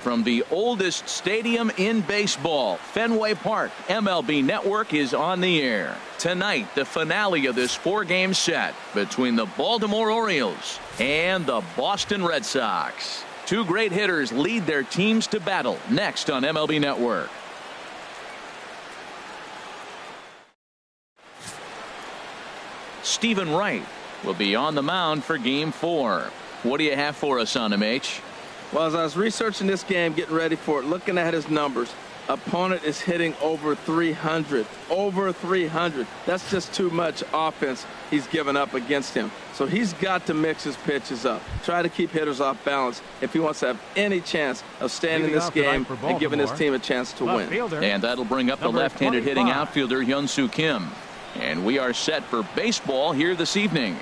from the oldest stadium in baseball, Fenway Park. MLB Network is on the air. Tonight, the finale of this 4-game set between the Baltimore Orioles and the Boston Red Sox. Two great hitters lead their teams to battle next on MLB Network. Stephen Wright will be on the mound for Game 4. What do you have for us on him, H? Well, as I was researching this game, getting ready for it, looking at his numbers, opponent is hitting over 300. Over 300. That's just too much offense he's given up against him. So he's got to mix his pitches up. Try to keep hitters off balance if he wants to have any chance of staying in this game and giving his team a chance to win. And that'll bring up the left-handed hitting outfielder, Hyun-Soo Kim. And we are set for baseball here this evening.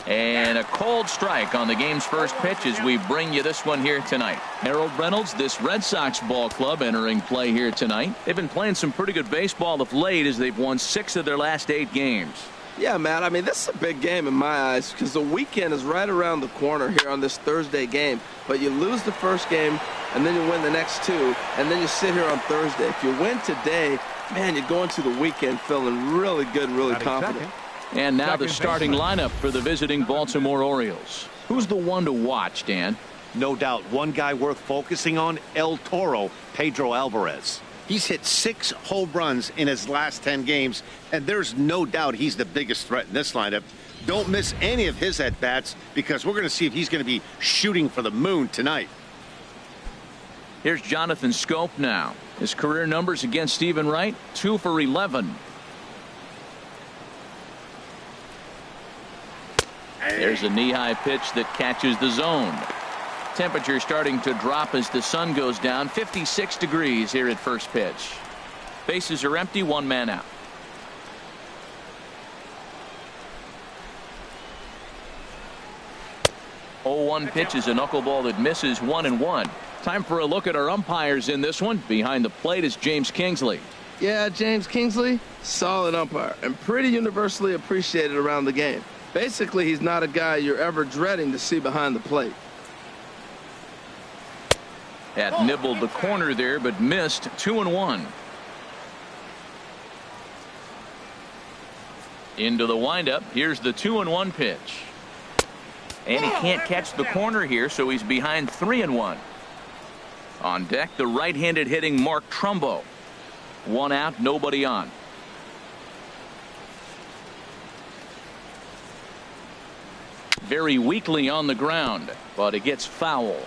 And a cold strike on the game's first pitch as we bring you this one here tonight. Harold Reynolds, this Red Sox ball club entering play here tonight. They've been playing some pretty good baseball of late as they've won 6 of their last 8 games. Yeah, Matt, I mean, this is a big game in my eyes because the weekend is right around the corner here on this Thursday game. But you lose the first game, and then you win the next 2, and then you sit here on Thursday. If you win today, man, you go into the weekend feeling really good, really confident. And now the starting lineup for the visiting Baltimore Orioles. Who's the one to watch, Dan? No doubt one guy worth focusing on, El Toro, Pedro Alvarez. He's hit 6 home runs in his last 10 games, and there's no doubt he's the biggest threat in this lineup. Don't miss any of his at-bats because we're going to see if he's going to be shooting for the moon tonight. Here's Jonathan Scope now. His career numbers against Stephen Wright, 2 for 11. There's a knee-high pitch that catches the zone. Temperature starting to drop as the sun goes down. 56 degrees here at first pitch. Bases are empty, 1 man out. Oh, 1 pitch is a knuckleball that misses 1-1. Time for a look at our umpires in this one. Behind the plate is James Kingsley. Yeah, James Kingsley, solid umpire and pretty universally appreciated around the game. Basically, he's not a guy you're ever dreading to see behind the plate. That nibbled the corner there, but missed. 2-1. Into the windup. Here's the 2-1 pitch. And he can't catch the corner here, so he's behind 3-1. On deck, the right-handed hitting Mark Trumbo. 1 out, nobody on. Very weakly on the ground, but it gets foul.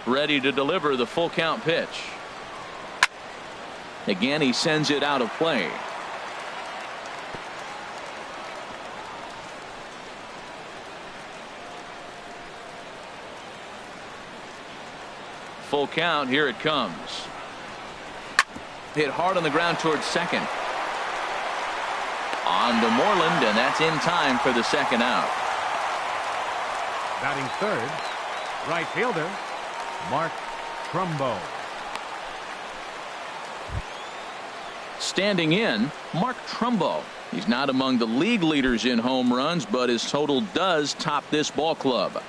Ready to deliver the full count pitch. Again, he sends it out of play. Full count, here it comes. Hit hard on the ground towards second. On to Moreland, and that's in time for the second out. Batting third, right fielder, Mark Trumbo. Standing in, Mark Trumbo. He's not among the league leaders in home runs, but his total does top this ball club.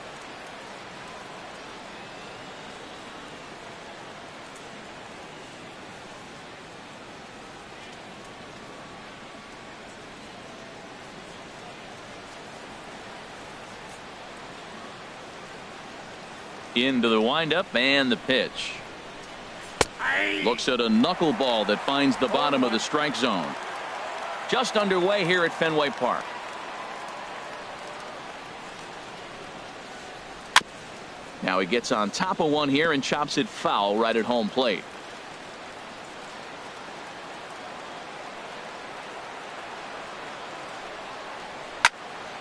Into the windup and the pitch. Looks at a knuckleball that finds the bottom of the strike zone. Just underway here at Fenway Park. Now he gets on top of one here and chops it foul right at home plate.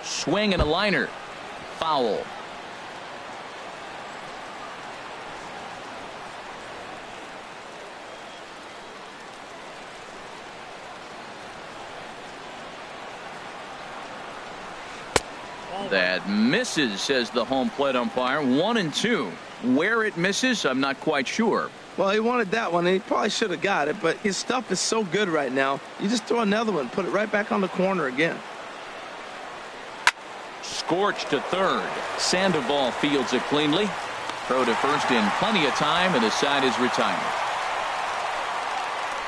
Swing and a liner. Foul. That misses, says the home plate umpire. 1-2. Where it misses, I'm not quite sure. Well, he wanted that one, and he probably should have got it, but his stuff is so good right now. You just throw another one, put it right back on the corner again. scorched to third. Sandoval fields it cleanly. Throw to first in plenty of time, and the side is retired.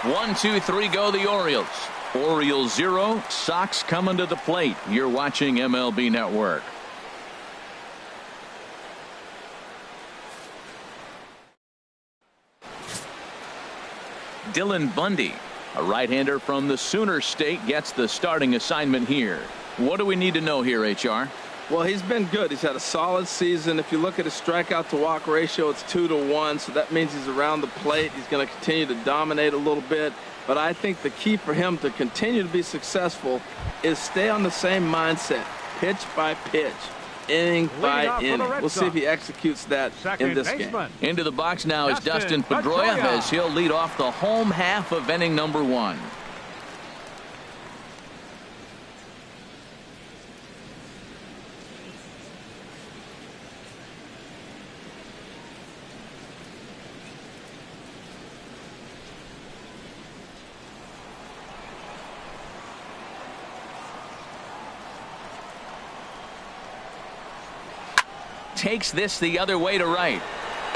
1-2-3 go the Orioles. Orioles 0, Sox coming to the plate. You're watching MLB Network. Dylan Bundy, a right-hander from the Sooner State, gets the starting assignment here. What do we need to know here, HR? Well, he's been good. He's had a solid season. If you look at his strikeout to walk ratio, it's 2-to-1, so that means he's around the plate. He's going to continue to dominate a little bit. But I think the key for him to continue to be successful is stay on the same mindset, pitch by pitch, inning by inning. We'll see if he executes that in this game. Into the box now is Dustin Pedroia as he'll lead off the home half of inning number 1. Takes this the other way to right.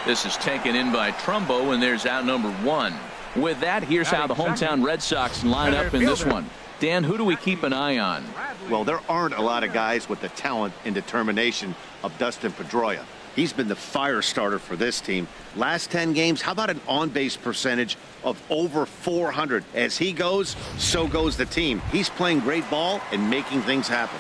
This is taken in by Trumbo, and there's out number 1. With that, here's how the hometown Red Sox line up in this one. Dan, who do we keep an eye on? Well, there aren't a lot of guys with the talent and determination of Dustin Pedroia. He's been the fire starter for this team. Last 10 games, how about an on-base percentage of over 400? As he goes, so goes the team. He's playing great ball and making things happen.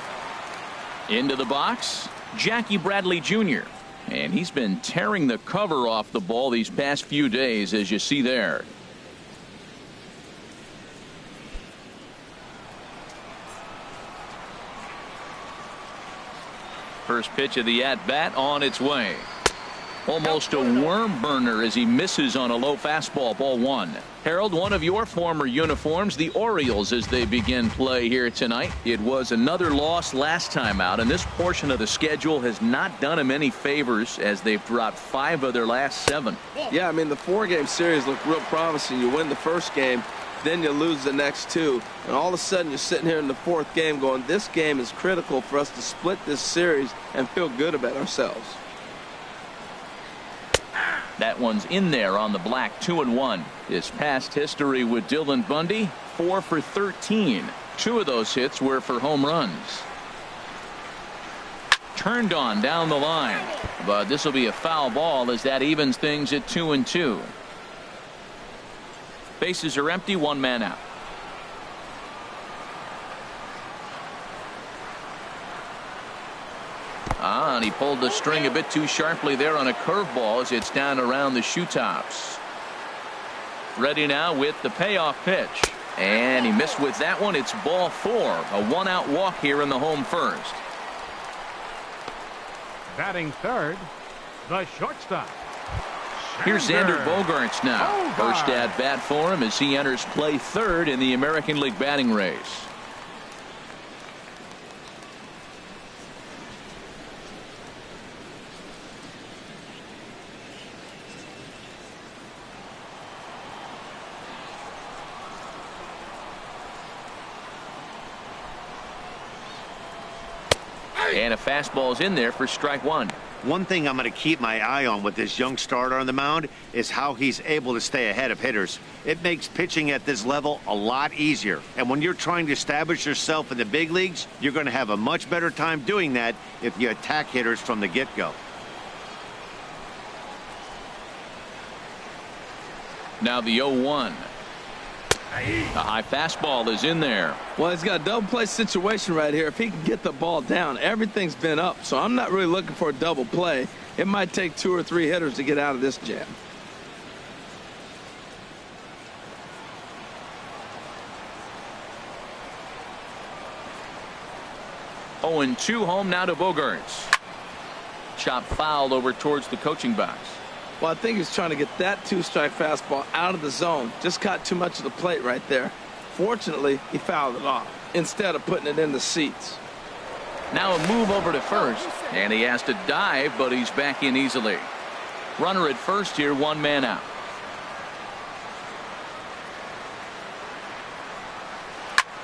Into the box, Jackie Bradley Jr. And he's been tearing the cover off the ball these past few days, as you see there. First pitch of the at-bat on its way. Almost a worm burner as he misses on a low fastball, ball 1. Harold, one of your former uniforms, the Orioles, as they begin play here tonight. It was another loss last time out, and this portion of the schedule has not done them any favors as they've dropped 5 of their last 7. Yeah, I mean, the 4-game series looked real promising. You win the first game, then you lose the next 2, and all of a sudden you're sitting here in the 4th game going, this game is critical for us to split this series and feel good about ourselves. That one's in there on the black. 2-1. His past history with Dylan Bundy, 4 for 13. 2 of those hits were for home runs. Turned on down the line, but this will be a foul ball as that evens things at 2-2. Bases are empty, 1 man out. And he pulled the string a bit too sharply there on a curveball as it's down around the shoe tops. Ready now with the payoff pitch. And he missed with that one. It's ball 4. A 1-out walk here in the home first. Batting third, the shortstop. Here's Xander Bogaerts now. First at bat for him as he enters play third in the American League batting race. And a fastball's in there for strike 1. One thing I'm going to keep my eye on with this young starter on the mound is how he's able to stay ahead of hitters. It makes pitching at this level a lot easier. And when you're trying to establish yourself in the big leagues, you're going to have a much better time doing that if you attack hitters from the get-go. Now the 0-1. A high fastball is in there. Well, he's got a double play situation right here. If he can get the ball down, everything's been up. So I'm not really looking for a double play. It might take 2 or 3 hitters to get out of this jam. Oh, and 2 home now to Bogaerts. Chop fouled over towards the coaching box. Well, I think he's trying to get that 2-strike fastball out of the zone. Just caught too much of the plate right there. Fortunately, he fouled it off instead of putting it in the seats. Now a move over to first, and he has to dive, but he's back in easily. Runner at first here, 1 man out.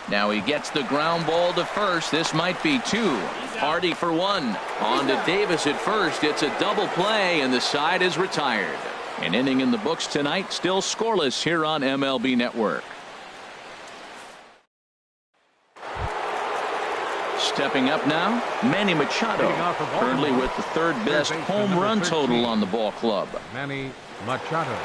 Now he gets the ground ball to first. This might be two. Hardy for one. On to Davis at first. It's a double play, and the side is retired. An inning in the books tonight, still scoreless here on MLB Network. Stepping up now, Manny Machado, currently with the third best home run total on the ball club. Manny Machado.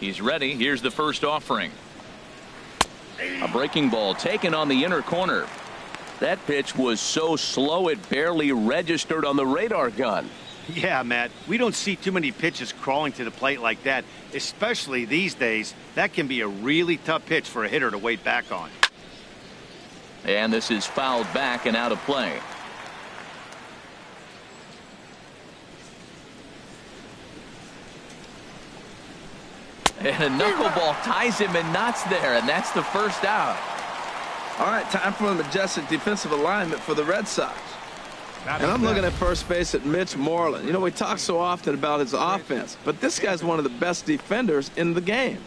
He's ready. Here's the first offering. A breaking ball taken on the inner corner. That pitch was so slow it barely registered on the radar gun. Yeah, Matt, we don't see too many pitches crawling to the plate like that, especially these days. That can be a really tough pitch for a hitter to wait back on. And this is fouled back and out of play. And a knuckleball ties him in knots there, and that's the first out. All right, time for a majestic defensive alignment for the Red Sox. And I'm looking at first base at Mitch Moreland. You know, we talk so often about his offense, but this guy's one of the best defenders in the game.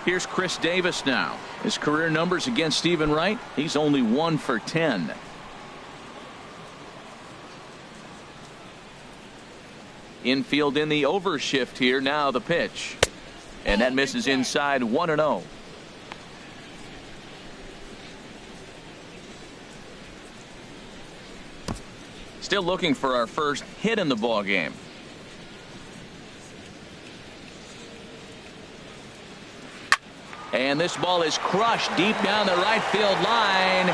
Here's Chris Davis now. His career numbers against Stephen Wright, he's only 1 for 10. Infield in the overshift here. Now the pitch. And that misses inside 1-0. Still looking for our first hit in the ball game. And this ball is crushed deep down the right field line.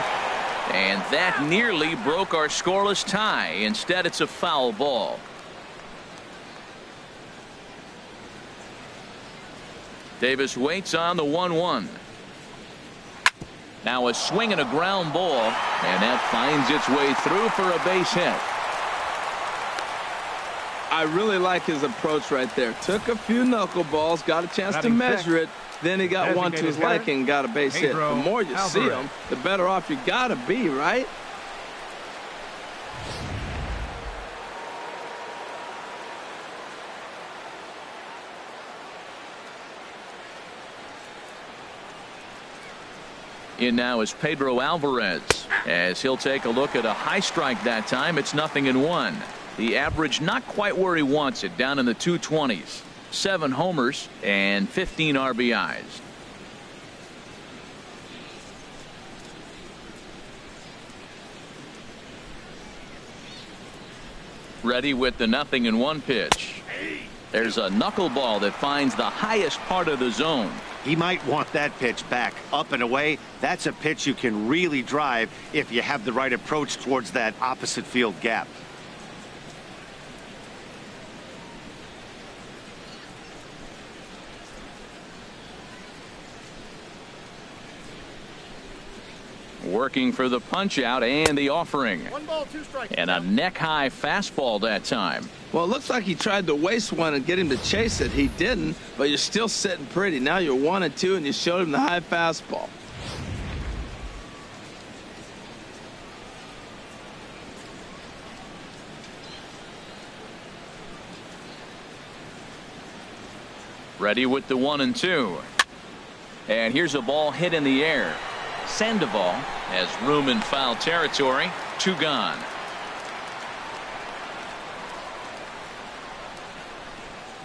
And that nearly broke our scoreless tie. Instead, it's a foul ball. Davis waits on the 1-1. Now a swing and a ground ball. And that finds its way through for a base hit. I really like his approach right there. Took a few knuckleballs, got a chance to measure it. Then he got one to his liking and got a base hit. The more you see him, the better off you got to be, right? In now is Pedro Alvarez, as he'll take a look at a high strike that time. It's 0-1. The average not quite where he wants it, down in the 220s. 7 homers and 15 RBIs. Ready with the 0-1 pitch. There's a knuckleball that finds the highest part of the zone. He might want that pitch back, up and away. That's a pitch you can really drive if you have the right approach towards that opposite field gap. Working for the punch out and the offering. 1 ball, 2 strikes. And a neck high fastball that time. Well, it looks like he tried to waste one and get him to chase it. He didn't, but you're still sitting pretty. Now you're 1-2 and you showed him the high fastball. Ready with the 1-2. And here's a ball hit in the air. Sandoval has room in foul territory. 2 gone.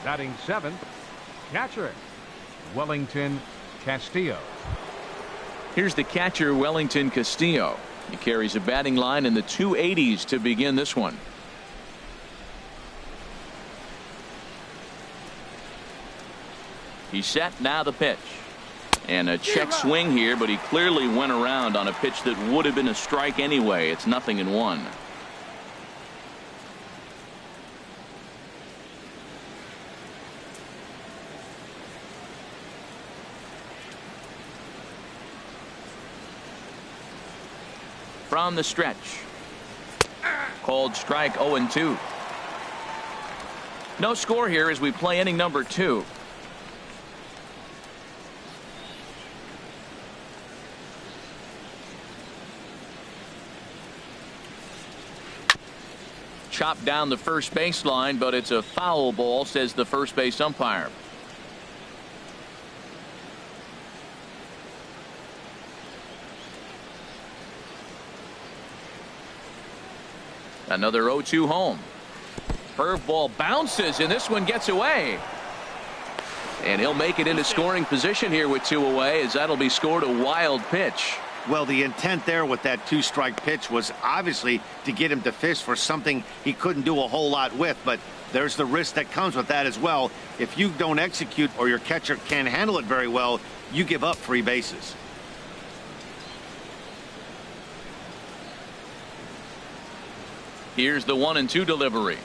Batting 7th, catcher Wellington Castillo. Here's the catcher, Wellington Castillo. He carries a batting line in the 280s to begin this one. He's set. Now the pitch. And a check swing here, but he clearly went around on a pitch that would have been a strike anyway. It's 0-1. From the stretch. Called strike 0-2. No score here as we play inning number 2. Chopped down the first baseline, but it's a foul ball, says the first base umpire. Another 0-2 home. Curveball bounces, and this one gets away. And he'll make it into scoring position here with 2 away, as that'll be scored a wild pitch. Well, the intent there with that 2-strike pitch was obviously to get him to fish for something he couldn't do a whole lot with, but there's the risk that comes with that as well. If you don't execute or your catcher can't handle it very well, you give up 3 bases. Here's the 1-2 delivery.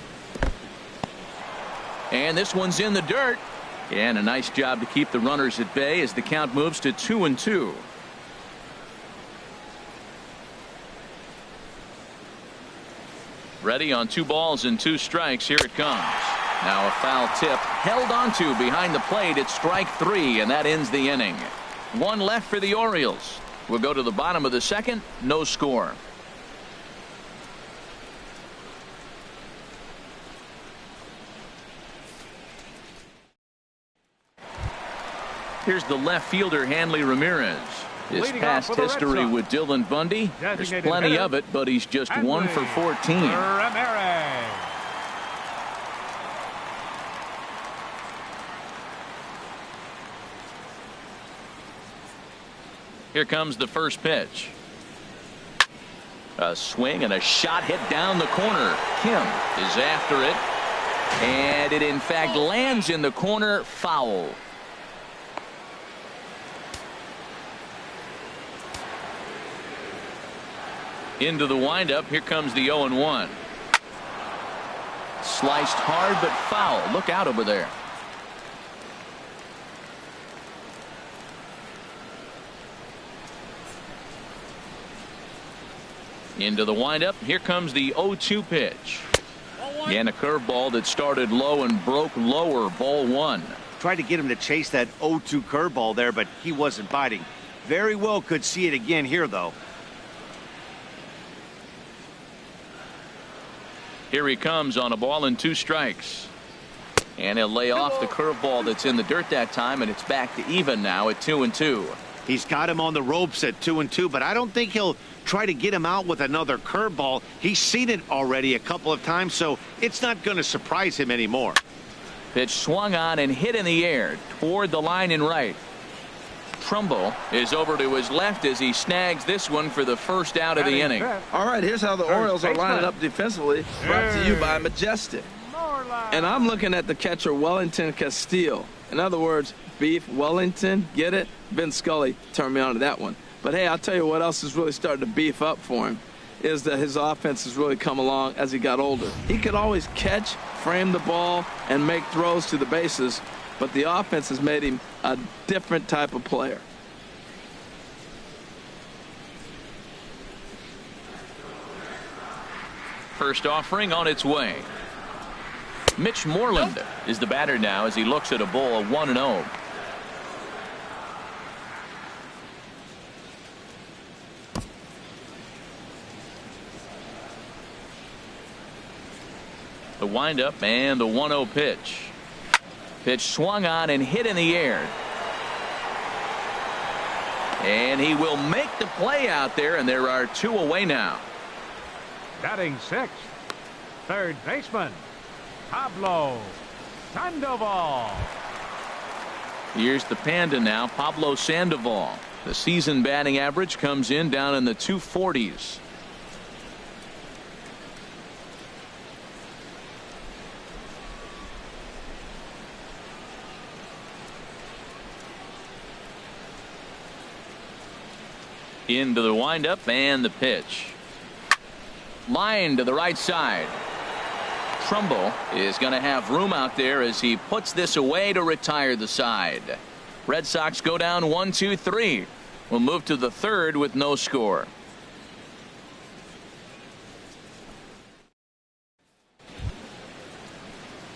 And this one's in the dirt. And a nice job to keep the runners at bay as the count moves to 2-2. Ready on 2 balls and 2 strikes. Here it comes. Now a foul tip held onto behind the plate. It's strike 3, and that ends the inning. 1 left for the Orioles. We'll go to the bottom of the second. No score. Here's the left fielder, Hanley Ramirez. His past history with Dylan Bundy, there's plenty of it, but he's just 1 for 14. Ramirez. Here comes the first pitch. A swing and a shot hit down the corner. Kim is after it, and it in fact lands in the corner. Foul. Into the windup. Here comes the 0-1. Sliced hard but foul. Look out over there. Into the windup. Here comes the 0-2 pitch. And a curveball that started low and broke lower. Ball 1. Tried to get him to chase that 0-2 curveball there, but he wasn't biting. Very well could see it again here, though. Here he comes on a ball and 2 strikes. And he'll lay off the curveball that's in the dirt that time, and it's back to even now at 2-2. He's got him on the ropes at 2-2, but I don't think he'll try to get him out with another curveball. He's seen it already a couple of times, so it's not going to surprise him anymore. Pitch swung on and hit in the air toward the line and right. Trumbo is over to his left as he snags this one for the first out of the inning. All right, here's how the Orioles are lining up defensively. Brought to you by Majestic. And I'm looking at the catcher, Wellington Castillo. In other words, Beef Wellington, get it? Ben Scully turned me on to that one. But hey, I'll tell you what else is really starting to beef up for him is that his offense has really come along as he got older. He could always catch, frame the ball, and make throws to the bases, but the offense has made him a different type of player. First offering on its way. Mitch Moreland is the batter now as he looks at a ball of 1-0. The windup and the 1-0 pitch. Pitch swung on and hit in the air. And he will make the play out there, and there are 2 away now. Batting 6th, third baseman, Pablo Sandoval. Here's the Panda now, Pablo Sandoval. The season batting average comes in down in the 240s. Into the windup and the pitch. Line to the right side. Trumbo is going to have room out there as he puts this away to retire the side. Red Sox go down 1-2-3. We'll move to the third with no score.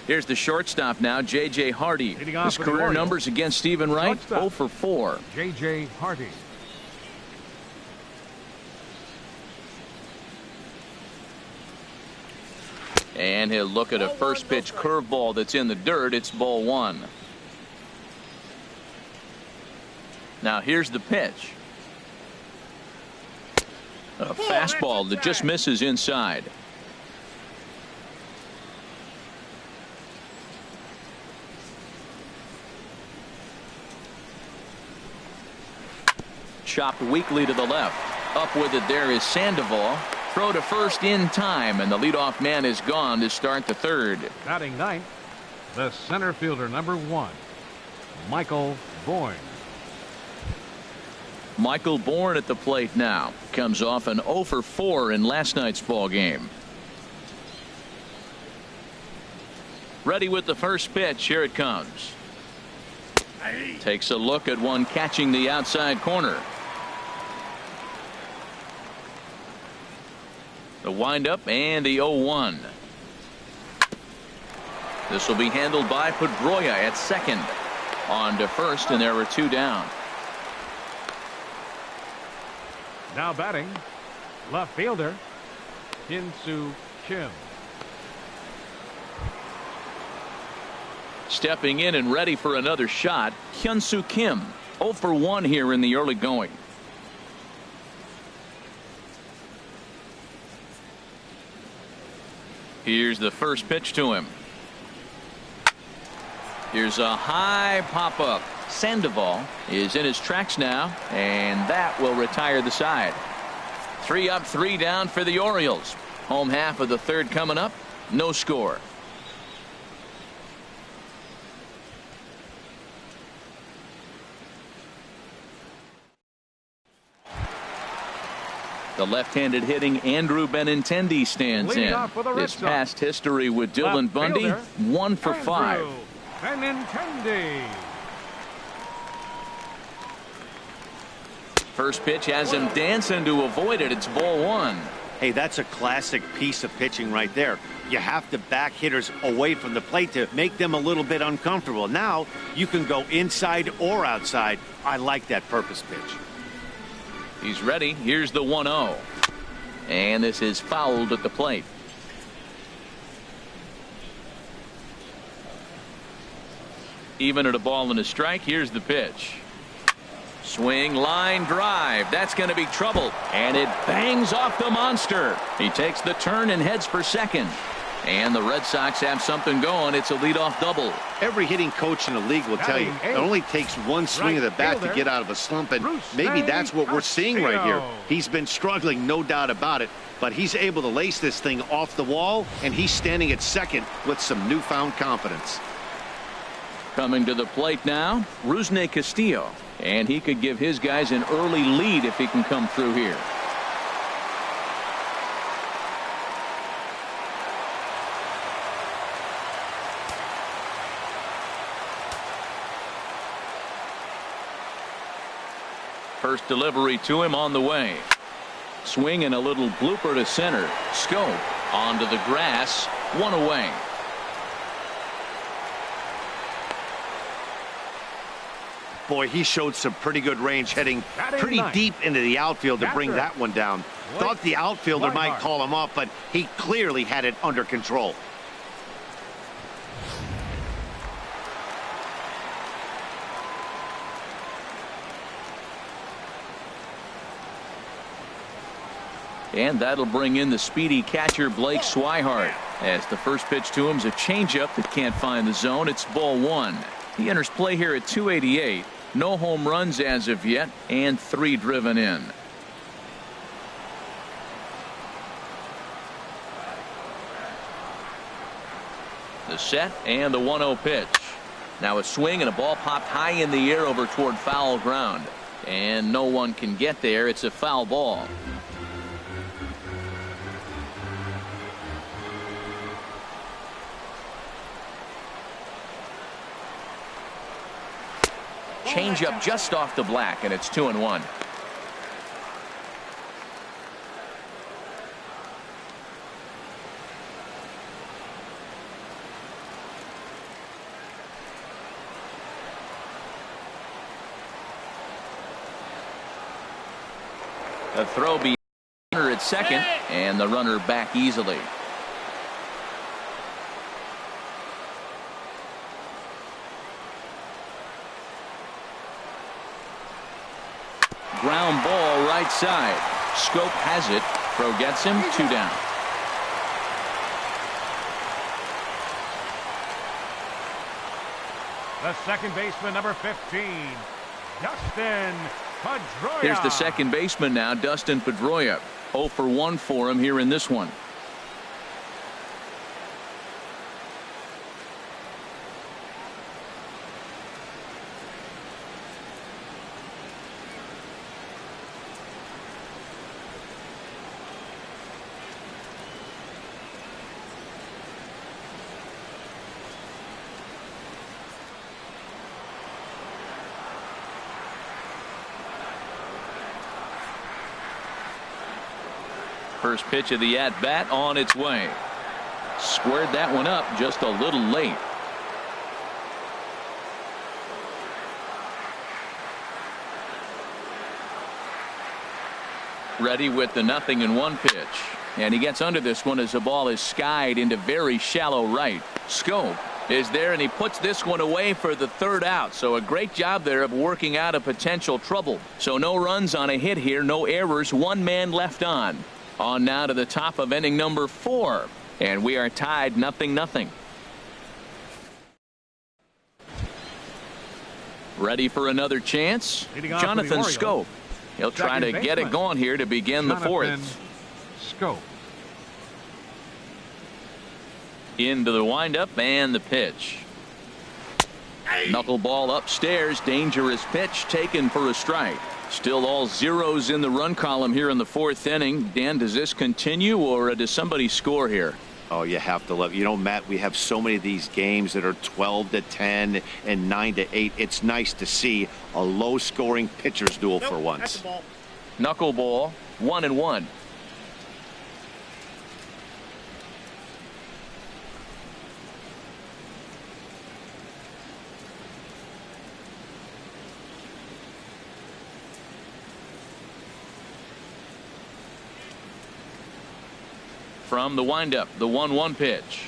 Here's the shortstop now, J.J. Hardy. His career numbers against Stephen Wright, 0 for 4. J.J. Hardy. And he'll look at a first pitch curveball that's in the dirt. It's ball 1. Now here's the pitch. A fastball that just misses inside. Chopped weakly to the left. Up with it there is Sandoval. Throw to first in time, and the leadoff man is gone to start the third. Batting ninth, the center fielder, number 1, Michael Bourne. Michael Bourne at the plate now. Comes off an 0 for 4 in last night's ball game. Ready with the first pitch. Here it comes. Takes a look at one catching the outside corner. The windup and the 0-1. This will be handled by Pedroia at second. On to first, and there were 2 down. Now batting, left fielder, Hyun-Soo Kim. Stepping in and ready for another shot, Hyun-Soo Kim. 0 for 1 here in the early going. Here's the first pitch to him. Here's a high pop-up. Sandoval is in his tracks now, and that will retire the side. 3 up, 3 down for the Orioles. Home half of the third coming up. No score. The left-handed hitting Andrew Benintendi stands in. His past history with Dylan Bundy, 1 for 5. Benintendi. First pitch has him dancing to avoid it. It's ball 1. Hey, that's a classic piece of pitching right there. You have to back hitters away from the plate to make them a little bit uncomfortable. Now you can go inside or outside. I like that purpose pitch. He's ready. Here's the 1-0. And this is fouled at the plate. Even at a ball and a strike. Here's the pitch. Swing, line drive. That's going to be trouble. And it bangs off the monster. He takes the turn and heads for second. And the Red Sox have something going. It's a leadoff double. Every hitting coach in the league will tell you it only takes one swing of the bat to get out of a slump, and maybe that's what we're seeing right here. He's been struggling, no doubt about it, but he's able to lace this thing off the wall, and he's standing at second with some newfound confidence. Coming to the plate now, Rusney Castillo, and he could give his guys an early lead if he can come through here. First delivery to him on the way. Swing and a little blooper to center. Scope onto the grass. 1 away. Boy, he showed some pretty good range heading pretty deep into the outfield to bring that one down. Thought the outfielder might call him off, but he clearly had it under control. And that'll bring in the speedy catcher Blake Swihart, as the first pitch to him is a changeup that can't find the zone. It's ball 1. He enters play here at 288. No home runs as of yet, and 3 driven in. The set and the 1-0 pitch. Now a swing and a ball popped high in the air over toward foul ground, and no one can get there. It's a foul ball. Change up just off the black, and it's 2-1. A throw be runner at second, and the runner back easily. Ground ball right side. Scope has it. Throw gets him. 2 down. The second baseman, number 15, Dustin Pedroia. Here's the second baseman now, Dustin Pedroia. 0 for 1 for him here in this one. First pitch of the at-bat on its way. Squared that one up just a little late. Ready with the 0-1 pitch. And he gets under this one as the ball is skied into very shallow right. Scope is there, and he puts this one away for the 3rd out. So a great job there of working out a potential trouble. So no runs on a hit here, no errors, 1 man left on. On now to the top of inning number 4, and we are tied 0-0. Ready for another chance? Jonathan Scope. He'll try to get it going here to begin the 4th. Scope. Into the windup and the pitch. Knuckleball upstairs. Dangerous pitch taken for a strike. Still all zeros in the run column here in the 4th inning. Dan, does this continue, or does somebody score here? Oh, you have to love. You know, Matt, we have so many of these games that are 12-10 and 9-8. It's nice to see a low-scoring pitcher's duel for once. Knuckleball, 1-1. From the windup, the 1-1 pitch.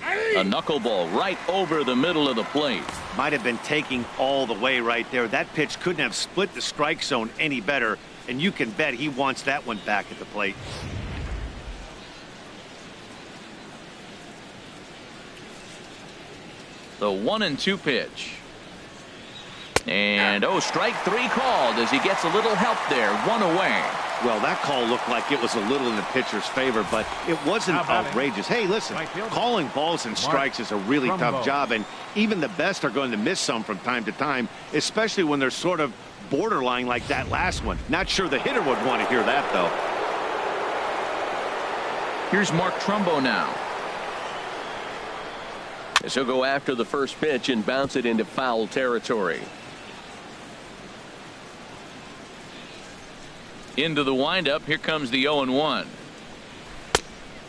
A knuckleball right over the middle of the plate. Might have been taking all the way right there. That pitch couldn't have split the strike zone any better, and you can bet he wants that one back at the plate. The 1-2 pitch. And strike 3 called as he gets a little help there. 1 away. Well, that call looked like it was a little in the pitcher's favor, but it wasn't outrageous. Hey, listen, calling balls and strikes is a really tough job, and even the best are going to miss some from time to time, especially when they're sort of borderline like that last one. Not sure the hitter would want to hear that, though. Here's Mark Trumbo now. As he'll go after the first pitch and bounce it into foul territory. Into the windup. Here comes the 0-1.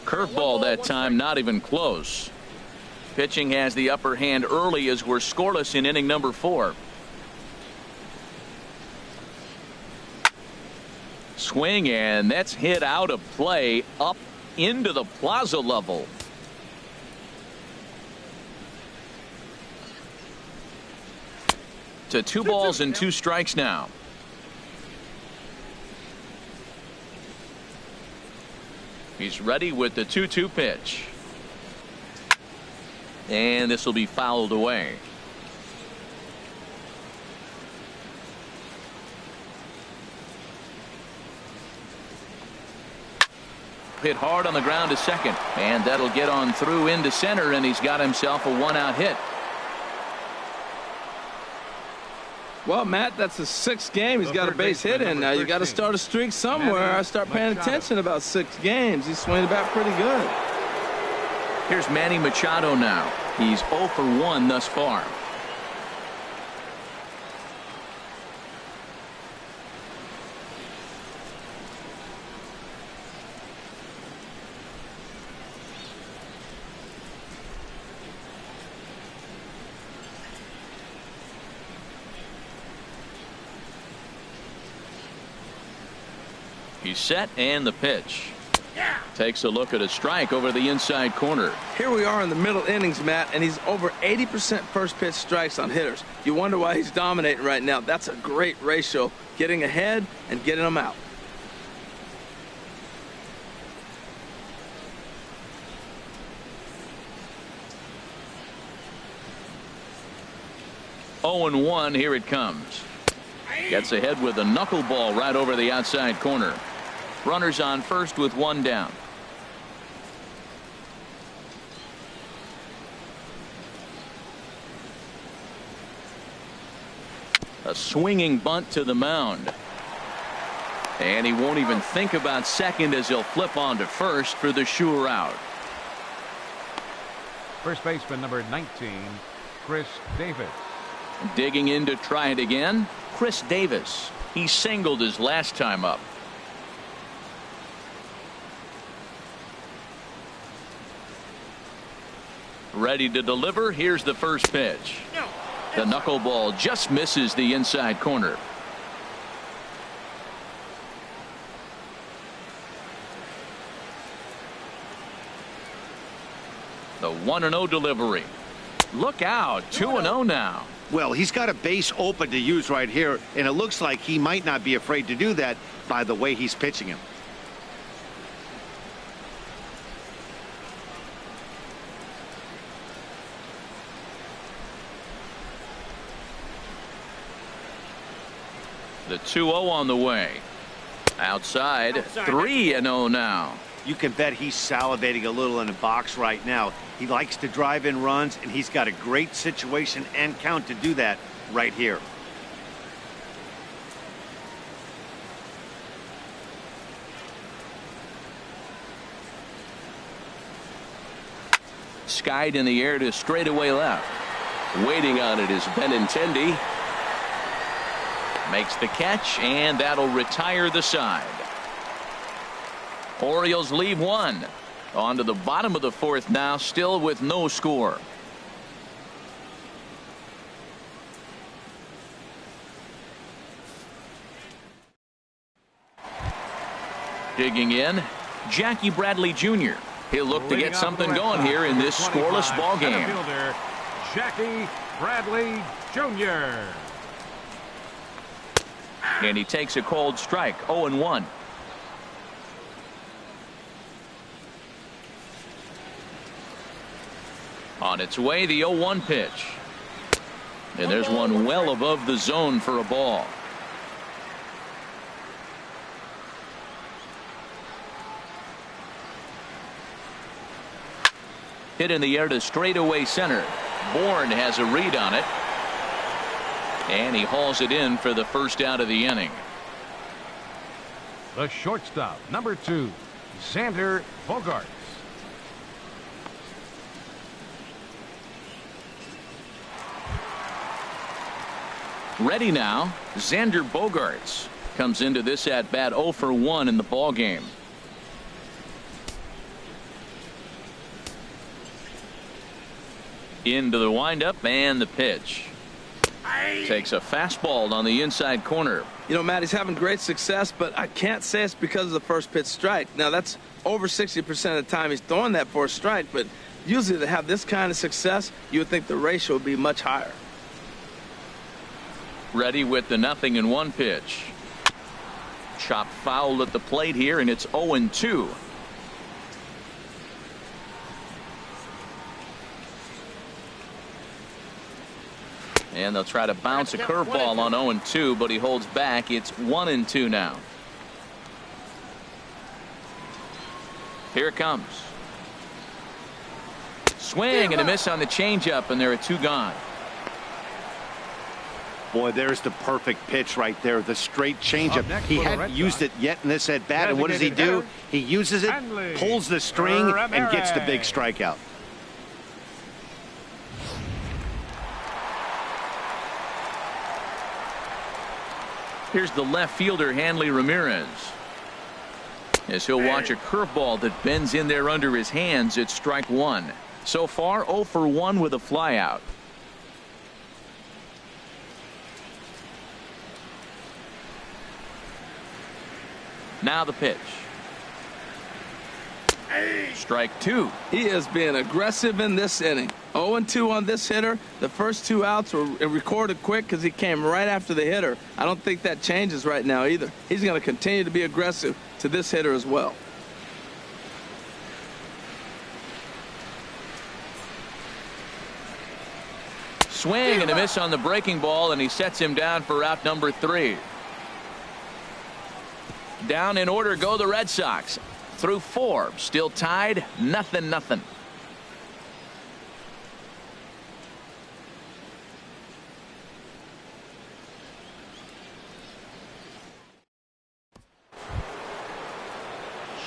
Curveball that time, not even close. Pitching has the upper hand early as we're scoreless in inning number 4. Swing, and that's hit out of play up into the plaza level. To 2 balls and 2 strikes now. He's ready with the 2-2 pitch. And this will be fouled away. Hit hard on the ground to second. And that'll get on through into center, and he's got himself a 1-out hit. Well, Matt, that's the 6th game. He's got a base hit in now. You got to start a streak somewhere. I start paying attention about 6 games. He's swinging the bat pretty good. Here's Manny Machado now. He's 0 for 1 thus far. He's set, and the pitch. Takes a look at a strike over the inside corner. Here we are in the middle innings, Matt, and he's over 80% first pitch strikes on hitters. You wonder why he's dominating right now. That's a great ratio, getting ahead and getting them out. Oh and 1, here it comes. Gets ahead with a knuckleball right over the outside corner. Runners on first with one down. A swinging bunt to the mound. And he won't even think about second as he'll flip on to first for the sure out. First baseman number 19, Chris Davis. Digging in to try it again, Chris Davis. He singled his last time up. Ready to deliver. Here's the first pitch. The knuckleball just misses the inside corner. The 1-0 delivery. Look out, 2-0 now. Well, he's got a base open to use right here, and it looks like he might not be afraid to do that by the way he's pitching him. The 2-0 on the way. Outside, 3-0 now. You can bet he's salivating a little in the box right now. He likes to drive in runs, and he's got a great situation and count to do that right here. Skied in the air to straightaway left. Waiting on it is Benintendi. Makes the catch, and that'll retire the side. Orioles leave one. On to the bottom of the fourth now, still with no score. Digging in, Jackie Bradley Jr. He'll look to get something going here in this scoreless ball game. Fielder, Jackie Bradley Jr. And he takes a cold strike, 0-1. On its way, the 0-1 pitch. And there's one well above the zone for a ball. Hit in the air to straightaway center. Bourne has a read on it. And he hauls it in for the first out of the inning. The shortstop, number 2, Xander Bogaerts. Ready now, Xander Bogaerts comes into this at bat 0 for 1 in the ball game. Into the windup and the pitch. Takes a fastball on the inside corner. You know, Matt, he's having great success, but I can't say it's because of the first pitch strike. Now, that's over 60% of the time he's throwing that for a strike, but usually to have this kind of success, you would think the ratio would be much higher. Ready with the 0-1 pitch. Chopped foul at the plate here, and it's 0-2. And they'll try to bounce a curveball on 0-2, but he holds back. It's 1-2 now. Here it comes. Swing and a miss on the changeup, and there are 2 gone. Boy, there's the perfect pitch right there. The straight changeup. He hadn't used it yet in this at bat, and what does he do? He uses it, pulls the string, and gets the big strikeout. Here's the left fielder, Hanley Ramirez, as he'll watch a curveball that bends in there under his hands. It's strike 1. So far 0 for 1 with a flyout. Now the pitch. Strike two. He is being aggressive in this inning. 0-2 on this hitter. The first 2 outs were recorded quick because he came right after the hitter. I don't think that changes right now either. He's going to continue to be aggressive to this hitter as well. Swing and a miss on the breaking ball, and he sets him down for out number 3. Down in order go the Red Sox. Through 4, still tied, 0-0.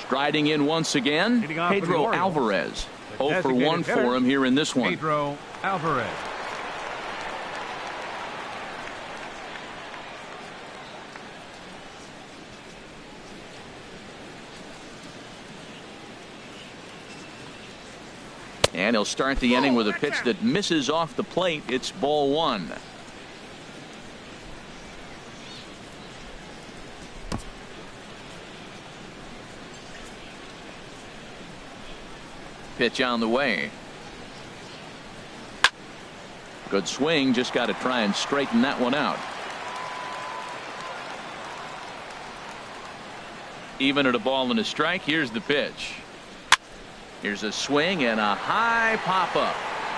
Striding in once again, Pedro Alvarez. 0 for 1 for him here in this one. Pedro Alvarez. And he'll start the inning with a pitch that misses off the plate. It's ball 1. Pitch on the way. Good swing. Just got to try and straighten that one out. Even at a ball and a strike. Here's the pitch. Here's a swing and a high pop-up.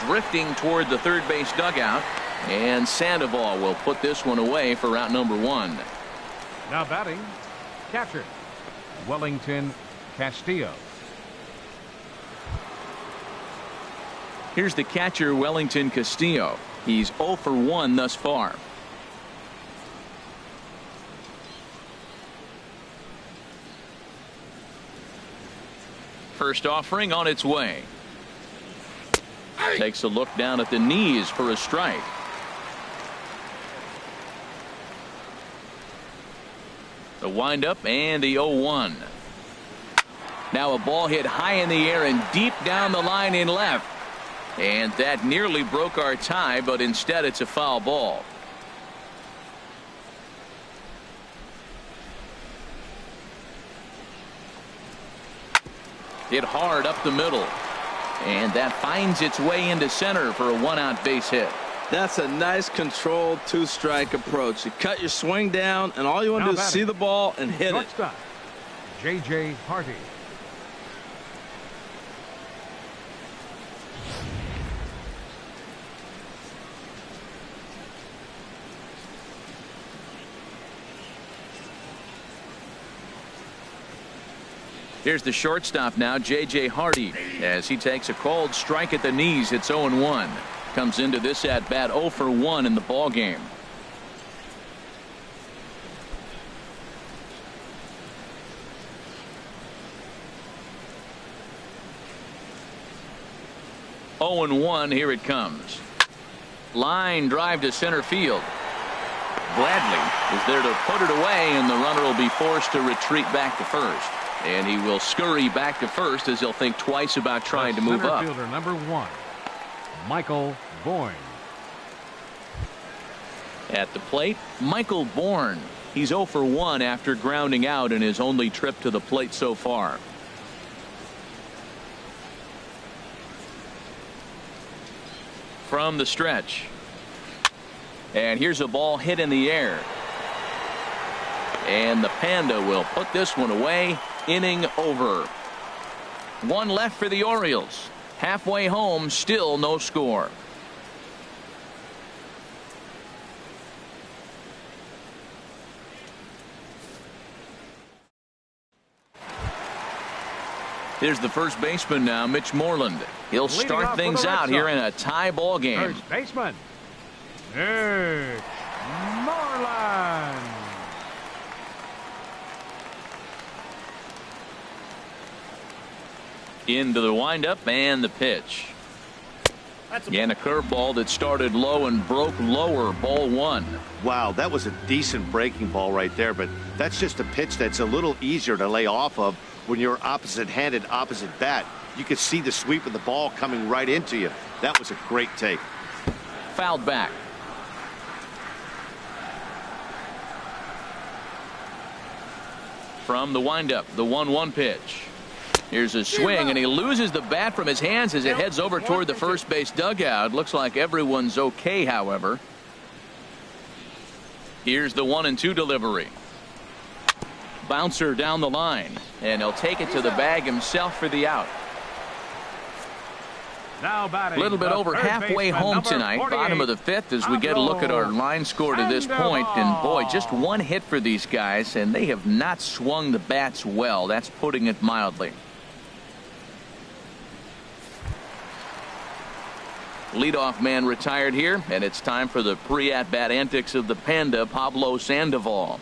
Drifting toward the third base dugout. And Sandoval will put this one away for out number 1. Now batting, catcher, Wellington Castillo. Here's the catcher, Wellington Castillo. He's 0 for 1 thus far. First offering on its way. Takes a look down at the knees for a strike. The windup and the 0-1. Now a ball hit high in the air and deep down the line in left. And that nearly broke our tie, but instead it's a foul ball. Hit hard up the middle. And that finds its way into center for a 1-out base hit. That's a nice controlled 2-strike approach. You cut your swing down, and all you want to do is see the ball and hit it. Shortstop, J.J. Hardy. Here's the shortstop now, J.J. Hardy, as he takes a cold strike at the knees. It's 0-1. Comes into this at bat 0 for 1 in the ball game. Oh and 1. Here it comes. Line drive to center field. Bradley is there to put it away, and the runner will be forced to retreat back to first. And he will scurry back to first as he'll think twice about trying to move up. Center fielder number 1, Michael Bourne. At the plate, Michael Bourne. He's 0 for 1 after grounding out in his only trip to the plate so far. From the stretch. And here's a ball hit in the air. And the Panda will put this one away. Inning over. 1 left for the Orioles. Halfway home, still no score. Here's the first baseman now, Mitch Moreland. He'll start things out here in a tie ball game. First baseman, Mitch Moreland. Into the windup and the pitch. And a curveball that started low and broke lower. Ball 1. Wow, that was a decent breaking ball right there, but that's just a pitch that's a little easier to lay off of when you're opposite-handed, opposite bat. You could see the sweep of the ball coming right into you. That was a great take. Fouled back. from the windup, the 1-1 pitch. Here's a swing, and he loses the bat from his hands as it heads over toward the first base dugout. Looks like everyone's okay, however. Here's the 1-2 delivery. Bouncer down the line, and he'll take it to the bag himself for the out. Now batting, a little bit over halfway home tonight, bottom of the fifth, as we get a look at our line score to this point. And boy, just one hit for these guys, and they have not swung the bats well. That's putting it mildly. Leadoff man retired here, and it's time for the pre-at-bat antics of the Panda, Pablo Sandoval.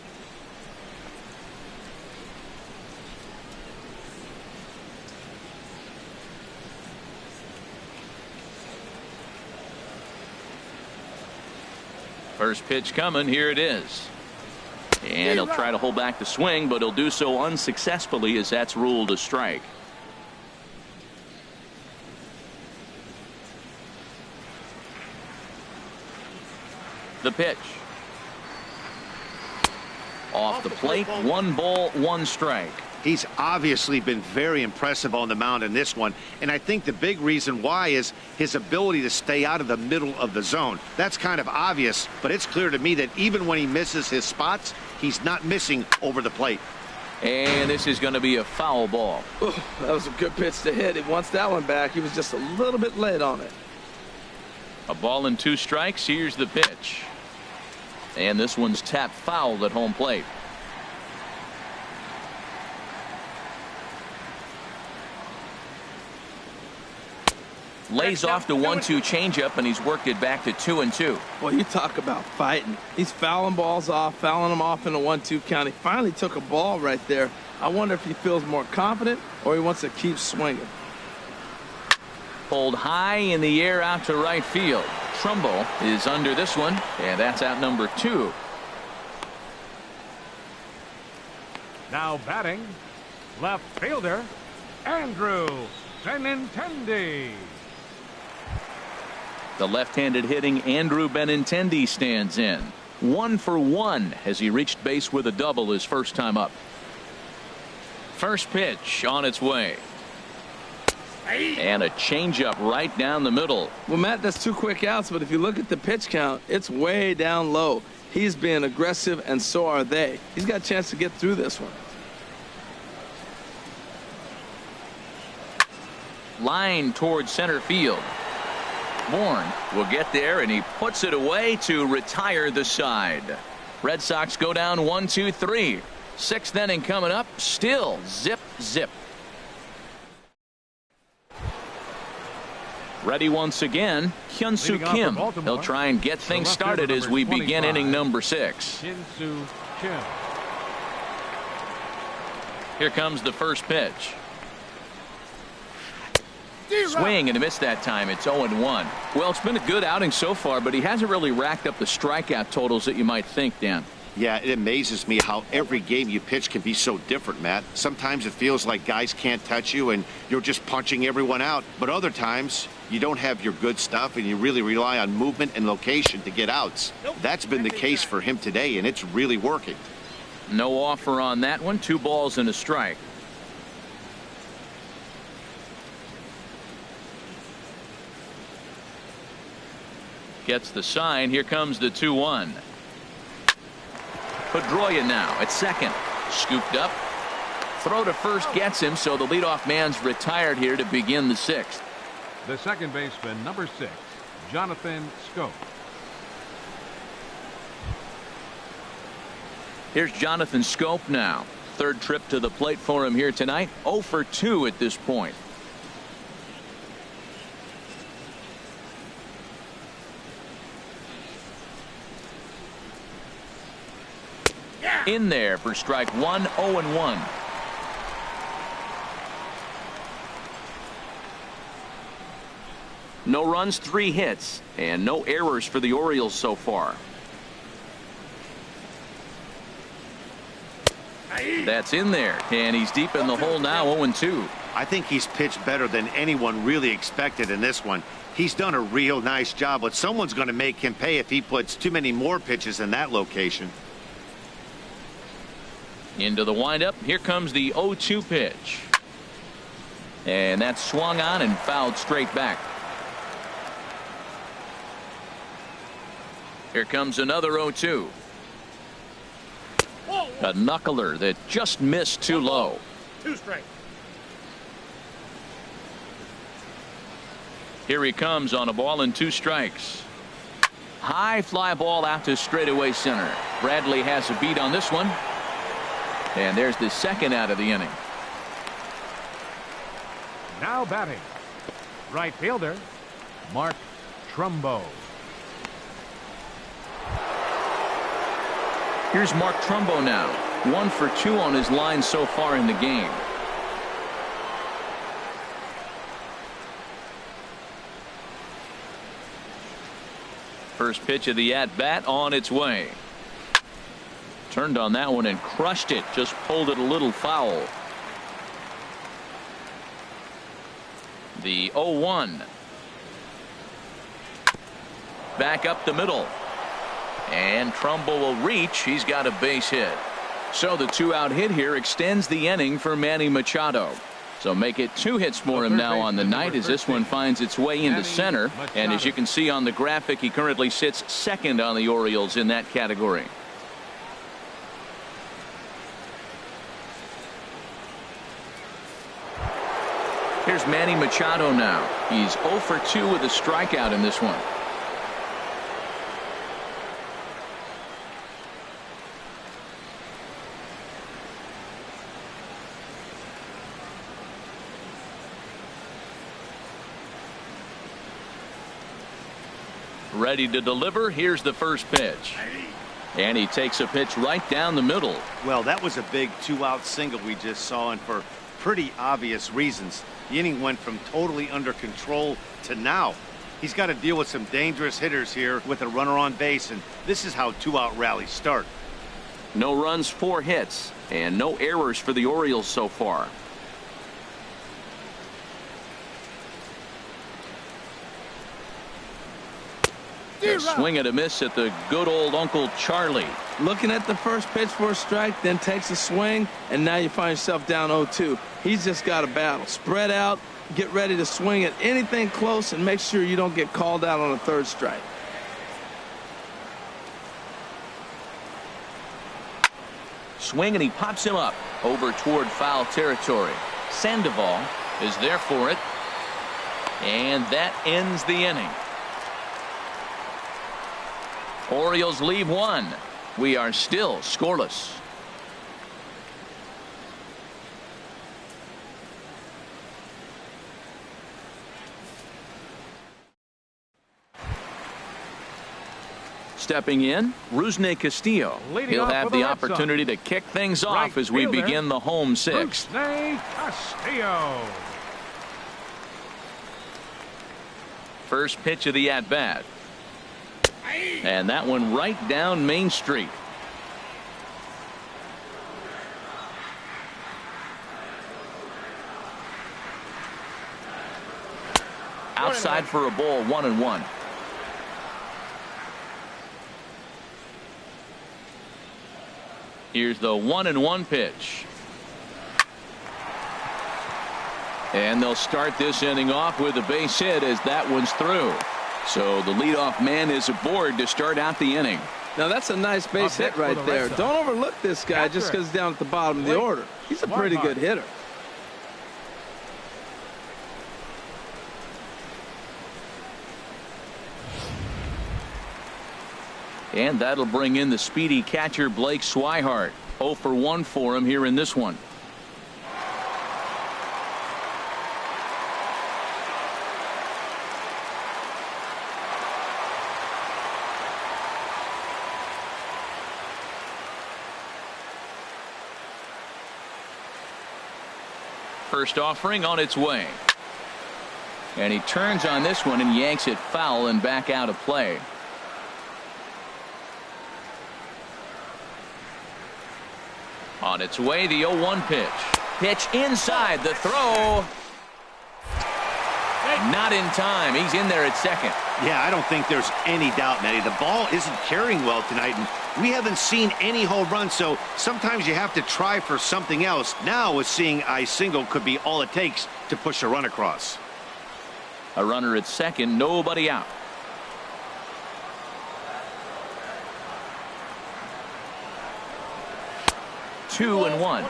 First pitch coming. Here it is. And he'll try to hold back the swing, but he'll do so unsuccessfully as that's ruled a strike. The pitch. Off the plate. 1 ball, 1 strike. He's obviously been very impressive on the mound in this one, and I think the big reason why is his ability to stay out of the middle of the zone. That's kind of obvious, but it's clear to me that even when he misses his spots, he's not missing over the plate. And this is going to be a foul ball. Ooh, that was a good pitch to hit. He wants that one back. He was just a little bit late on it. A ball and 2 strikes. Here's the pitch. And this one's tapped foul at home plate. Lays off the 1-2 changeup, and he's worked it back to 2-2. Boy, you talk about fighting. He's fouling balls off, fouling them off in a 1-2 count. He finally took a ball right there. I wonder if he feels more confident or he wants to keep swinging. Pulled high in the air out to right field. Trumbull is under this one, and that's out number 2. Now batting, left fielder, Andrew Benintendi. The left-handed hitting Andrew Benintendi stands in. 1 for 1 as he reached base with a double his first time up. First pitch on its way. And a changeup right down the middle. Well, Matt, that's 2 quick outs, but if you look at the pitch count, it's way down low. He's being aggressive, and so are they. He's got a chance to get through this one. Line towards center field. Bourne will get there, and he puts it away to retire the side. Red Sox go down 1-2-3. 6th inning coming up. Still zip zip. Ready once again, Hyun-Soo Kim. He'll try and get things started as we begin inning number 6. Hyun-Soo Kim. Here comes the first pitch. Swing and a miss that time. It's 0-1. Well, it's been a good outing so far, but he hasn't really racked up the strikeout totals that you might think, Dan. Yeah, it amazes me how every game you pitch can be so different, Matt. Sometimes it feels like guys can't touch you and you're just punching everyone out. But other times you don't have your good stuff and you really rely on movement and location to get outs. That's been the case for him today, and it's really working. No offer on that one. 2 balls and a strike. Gets the sign. Here comes the 2-1. Pedroia now at second. Scooped up. Throw to first gets him, so the leadoff man's retired here to begin the 6th. The second baseman, number 6, Jonathan Schoop. Here's Jonathan Schoop now. 3rd trip to the plate for him here tonight. 0 for 2 at this point. In there for strike 1. 0-1. No runs, 3 hits, and no errors for the Orioles so far. That's in there, and he's deep in the hole now. 0-2. I think he's pitched better than anyone really expected in this one. He's done a real nice job, but someone's going to make him pay if he puts too many more pitches in that location. Into the windup. Here comes the 0-2 pitch. And that's swung on and fouled straight back. Here comes another 0-2. A knuckler that just missed too low. 2 straight. Here he comes on a ball and 2 strikes. High fly ball out to straightaway center. Bradley has a beat on this one. And there's the second out of the inning. Now batting, right fielder, Mark Trumbo. Here's Mark Trumbo now. 1 for 2 on his line so far in the game. First pitch of the at-bat on its way. Turned on that one and crushed it. Just pulled it a little foul. The 0-1. Back up the middle. And Trumbo will reach. He's got a base hit. So the 2-out hit here extends the inning for Manny Machado. So make it 2 hits for him now on the night as this one finds its way into center. And as you can see on the graphic, he currently sits second on the Orioles in that category. Here's Manny Machado now. He's 0 for 2 with a strikeout in this one. Ready to deliver. Here's the first pitch. And he takes a pitch right down the middle. Well, that was a big 2-out single we just saw, and for pretty obvious reasons. The inning went from totally under control to now. He's got to deal with some dangerous hitters here with a runner on base, and this is how 2-out rallies start. No runs, 4 hits, and no errors for the Orioles so far. A swing and a miss at the good old Uncle Charlie. Looking at the first pitch for a strike, then takes a swing, and now you find yourself down 0-2. He's just got a battle. Spread out, get ready to swing at anything close, and make sure you don't get called out on a 3rd strike. Swing, and he pops him up over toward foul territory. Sandoval is there for it. And that ends the inning. Orioles leave 1. We are still scoreless. Stepping in, Rusney Castillo. He'll have the opportunity to kick things off as we begin the home 6th. Rusney Castillo. First pitch of the at-bat. And that one right down Main Street. Outside for a ball, 1-1. Here's the 1-1 pitch. And they'll start this inning off with a base hit as that one's through. So the leadoff man is aboard to start out the inning. Now that's a nice base hit right there. Don't overlook this guy just because he's down at the bottom of the order. He's a pretty good hitter. And that'll bring in the speedy catcher Blake Swihart. 0 for 1 for him here in this one. First offering on its way. And he turns on this one and yanks it foul and back out of play. On its way, the 0-1 pitch. Pitch inside, the throw. Not in time. He's in there at second. Yeah, I don't think there's any doubt, Matty. The ball isn't carrying well tonight, and we haven't seen any home runs, so sometimes you have to try for something else. Now, with seeing a single could be all it takes to push a run across. A runner at second, nobody out. Two and one.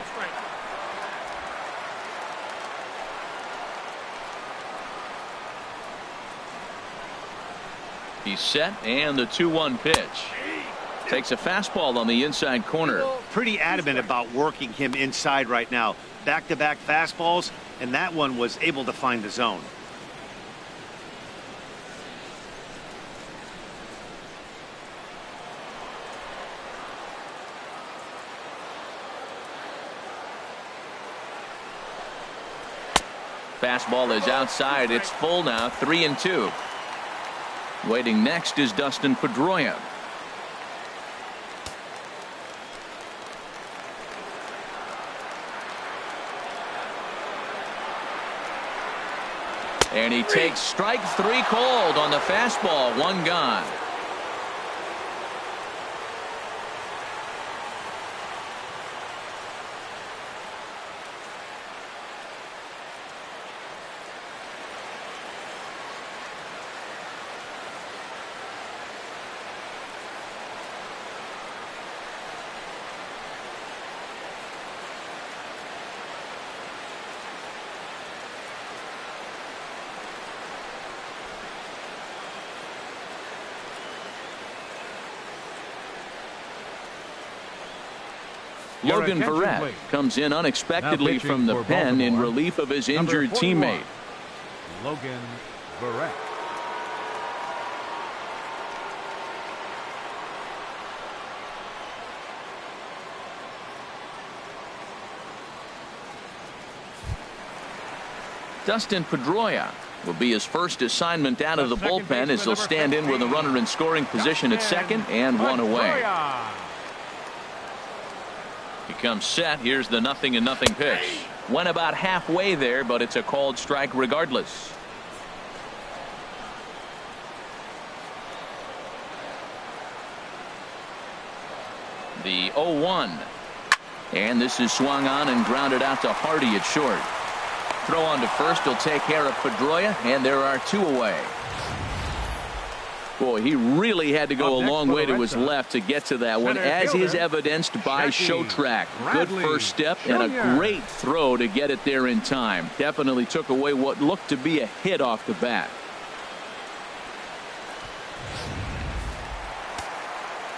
He's set, and the 2-1 pitch. Takes a fastball on the inside corner. Pretty adamant about working him inside right now. Back-to-back fastballs, and that one was able to find the zone. Fastball is outside. It's full now, 3-2. Waiting next is Dustin Pedroia. And he takes strike 3 called on the fastball. 1 gone. Logan Verrett comes in unexpectedly from the pen in relief of his injured teammate. Logan Verrett. Dustin Pedroia will be his first assignment out of the bullpen as he'll stand in with a runner in scoring position at second and 1 away. He comes set. Here's the 0-0 pitch. Went about halfway there, but it's a called strike regardless. The 0-1. And this is swung on and grounded out to Hardy at short. Throw on to first will take care of Pedroia, and there are 2 away. Boy, he really had to go a long way to his left to get to that one, as is evidenced by Showtrack. Good first step and a great throw to get it there in time. Definitely took away what looked to be a hit off the bat.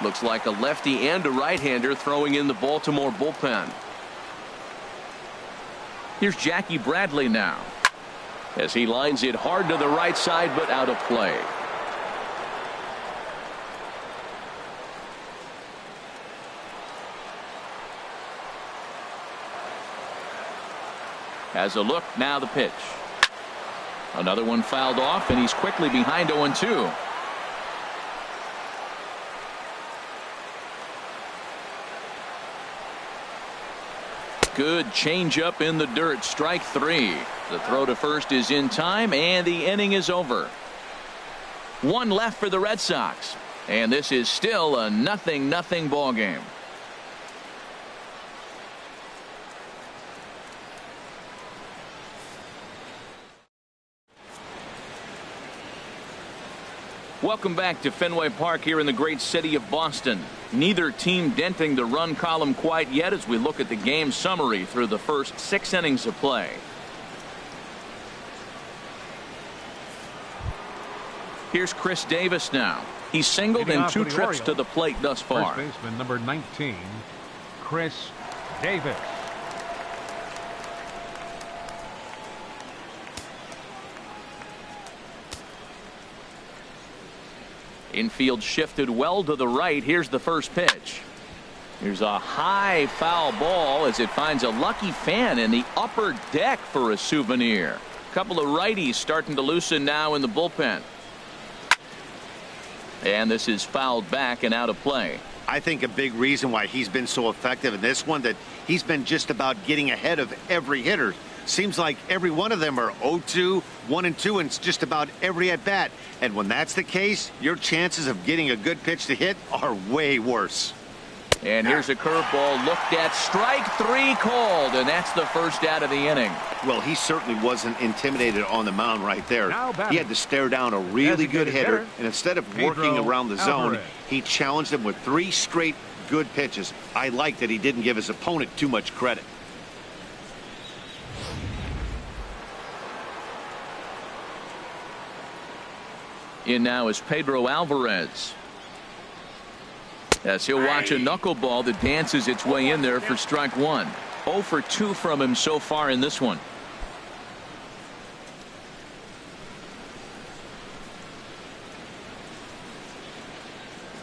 Looks like a lefty and a right-hander throwing in the Baltimore bullpen. Here's Jackie Bradley now, as he lines it hard to the right side, but out of play. Has a look, now the pitch. Another one fouled off, and he's quickly behind 0-2. Good changeup in the dirt, strike 3. The throw to first is in time, and the inning is over. 1 left for the Red Sox, and this is still a 0-0 ball game. Welcome back to Fenway Park here in the great city of Boston. Neither team denting the run column quite yet as we look at the game summary through the first 6 innings of play. Here's Chris Davis now. He's singled in 2 trips to the plate thus far. First baseman number 19, Chris Davis. Infield shifted well to the right. Here's the first pitch. Here's a high foul ball as it finds a lucky fan in the upper deck for a souvenir. A couple of righties starting to loosen now in the bullpen. And this is fouled back and out of play. I think a big reason why he's been so effective in this one, that he's been just about getting ahead of every hitter. Seems like every one of them are 0-2, 1-2, and it's just about every at-bat. And when that's the case, your chances of getting a good pitch to hit are way worse. And here's a curveball looked at. Strike three called, and that's the first out of the inning. Well, he certainly wasn't intimidated on the mound right there. He had to stare down a really good hitter, and instead of working around the zone, he challenged him with 3 straight good pitches. I like that he didn't give his opponent too much credit. In now is Pedro Alvarez, as he'll watch a knuckleball that dances its way in there for strike one. 0 for 2 from him so far in this one.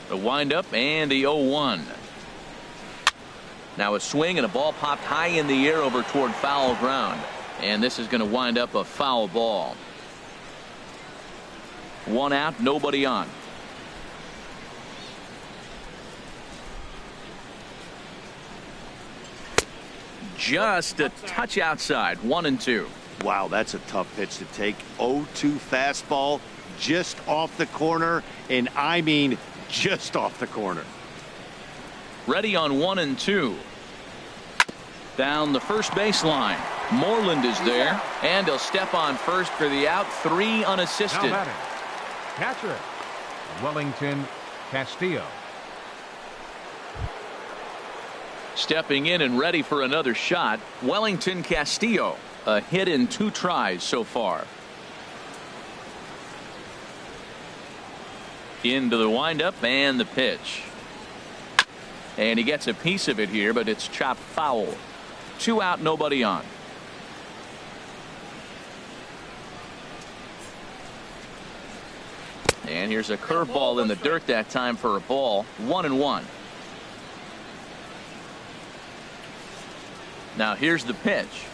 The windup and the 0-1. Now a swing and a ball popped high in the air over toward foul ground, and this is going to wind up a foul ball. 1 out, nobody on. Just a touch outside. 1-2. Wow, that's a tough pitch to take. 0-2 fastball just off the corner, and I mean just off the corner. Ready on 1-2. Down the first baseline. Moreland is there, and he'll step on first for the out. 3 unassisted. Now batting, catcher, Wellington Castillo. Stepping in and ready for another shot, Wellington Castillo. A hit in 2 tries so far. Into the windup and the pitch. And he gets a piece of it here, but it's chopped foul. 2 out, nobody on. And here's a curveball in the dirt that time for a ball. 1-1. Now here's the pitch.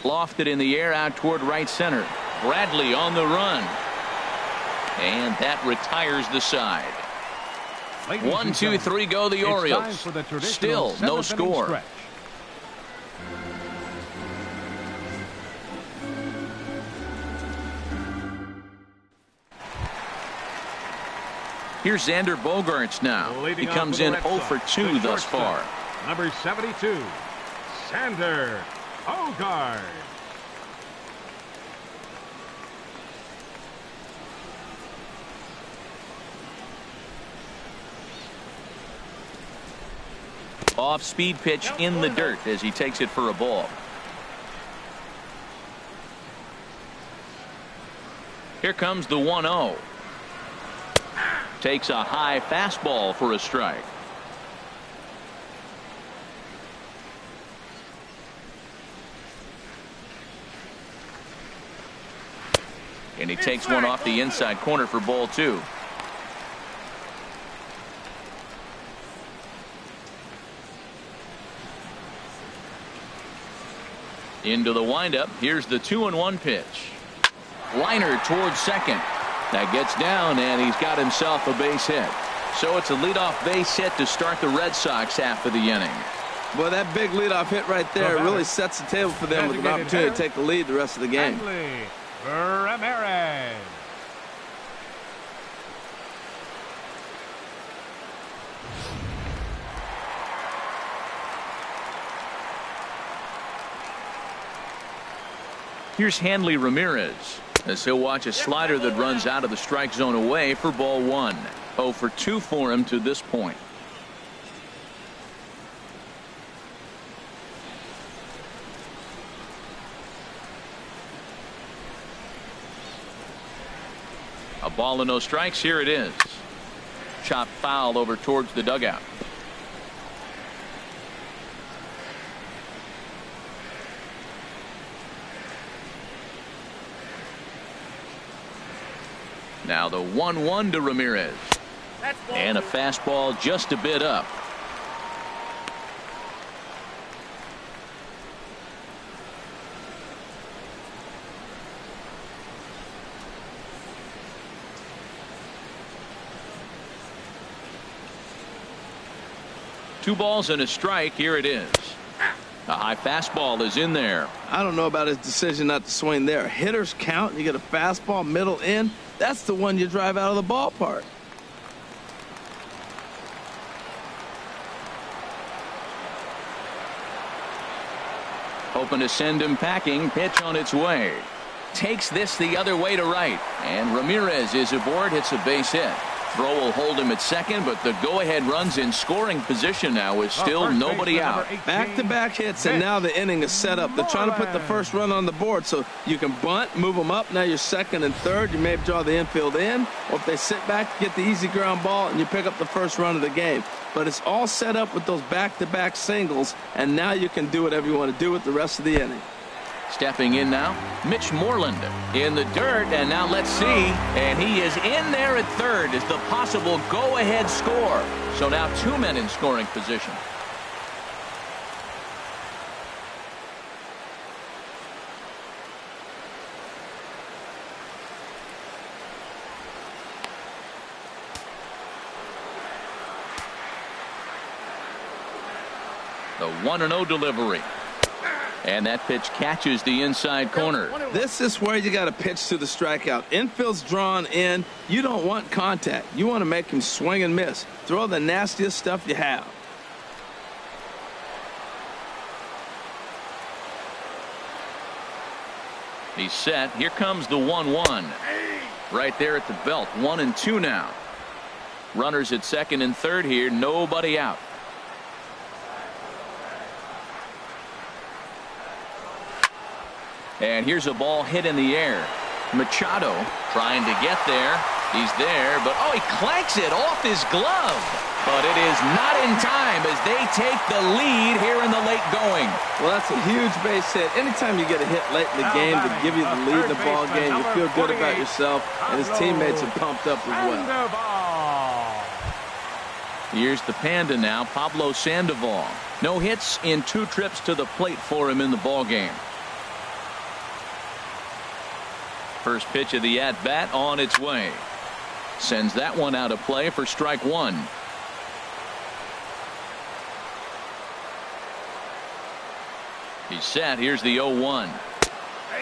Lofted in the air out toward right center. Bradley on the run. And that retires the side. 1, 2, 3 go the Orioles. Still no score. Here's Xander Bogaerts now. He comes in 0 for 2 thus far. Number 72, Xander Bogaerts. Off-speed pitch in the dirt as he takes it for a ball. Here comes the 1-0. Takes a high fastball for a strike. And he takes one off the inside corner for ball 2. Into the windup. Here's the 2-1 pitch. Liner towards second. That gets down, and he's got himself a base hit. So it's a leadoff base hit to start the Red Sox half of the inning. Well, that big leadoff hit right there really sets the table for them with an opportunity to take the lead the rest of the game. Ramirez. Here's Hanley Ramirez as he'll watch a slider that runs out of the strike zone away for ball 1. 0 for 2 for him to this point. A ball and no strikes. Here it is. Chopped foul over towards the dugout. Now the 1-1 to Ramirez. And a fastball just a bit up. Two balls and a strike. Here it is. A high fastball is in there. I don't know about his decision not to swing there. Hitters count. You get a fastball middle in. That's the one you drive out of the ballpark. Hoping to send him packing. Pitch on its way. Takes this the other way to right. And Ramirez is aboard. Hits a base hit. Throw will hold him at second, but the go-ahead runs in scoring position now with still nobody out. Back-to-back hits, and now the inning is set up. They're trying to put the first run on the board, so you can bunt, move them up. Now you're second and third. You may draw the infield in, or if they sit back, get the easy ground ball, and you pick up the first run of the game. But it's all set up with those back-to-back singles, and now you can do whatever you want to do with the rest of the inning. Stepping in now, Mitch Moreland in the dirt, and now let's see. And he is in there at third as the possible go-ahead score. So now 2 men in scoring position. The 1-0 delivery. And that pitch catches the inside corner. This is where you got to pitch to the strikeout. Infield's drawn in. You don't want contact. You want to make him swing and miss. Throw the nastiest stuff you have. He's set. Here comes the 1-1. Right there at the belt. 1-2 now. Runners at second and third here. Nobody out. And here's a ball hit in the air. Machado trying to get there. He's there, but oh, he clanks it off his glove. But it is not in time as they take the lead here in the late going. Well, that's a huge base hit. Anytime you get a hit late in the game to give you the lead in the ball game, you feel good about yourself, and his teammates are pumped up as well. Here's the Panda now, Pablo Sandoval. No hits in 2 trips to the plate for him in the ball game. First pitch of the at-bat on its way. Sends that one out of play for strike one. He's set. Here's the 0-1.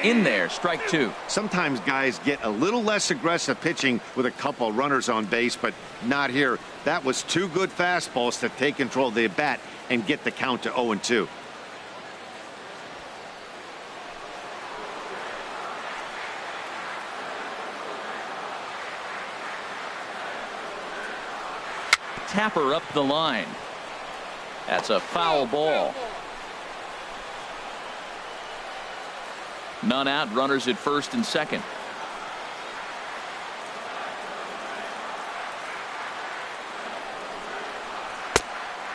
In there, strike two. Sometimes guys get a little less aggressive pitching with a couple runners on base, but not here. That was 2 good fastballs to take control of the at-bat and get the count to 0-2. Tapper up the line. That's a foul ball. None out, runners at first and second.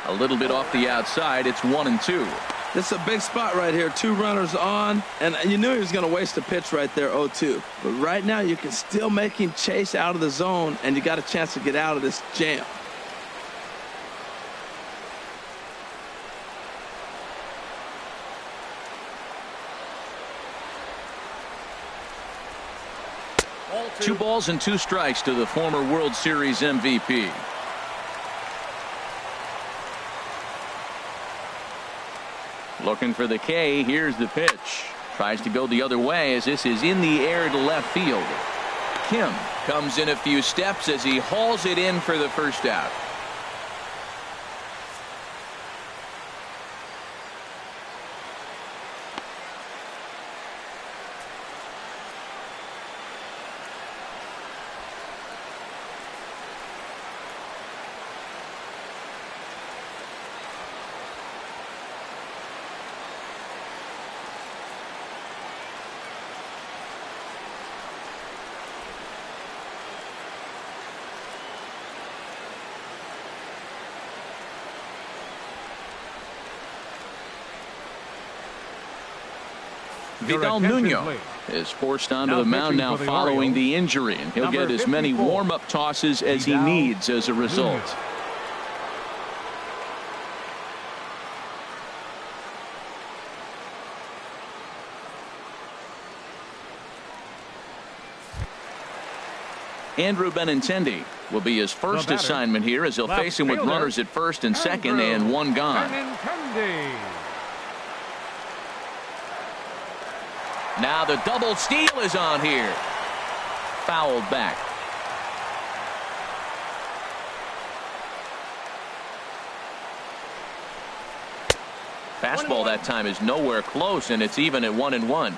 A little bit off the outside. It's 1-2. This is a big spot right here. 2 runners on, and you knew he was going to waste a pitch right there, 0-2. But right now you can still make him chase out of the zone, and you got a chance to get out of this jam. Two balls and 2 strikes to the former World Series MVP. Looking for the K. Here's the pitch. Tries to go the other way as this is in the air to left field. Kim comes in a few steps as he hauls it in for the first out. Vidal Nuno is forced onto the mound now following the injury, and he'll get as many warm-up tosses as he needs as a result. Andrew Benintendi will be his first assignment here as he'll face him with runners at first and second and 1 gone. Now the double steal is on here. Fouled back. Fastball that time is nowhere close, and it's even at 1-1.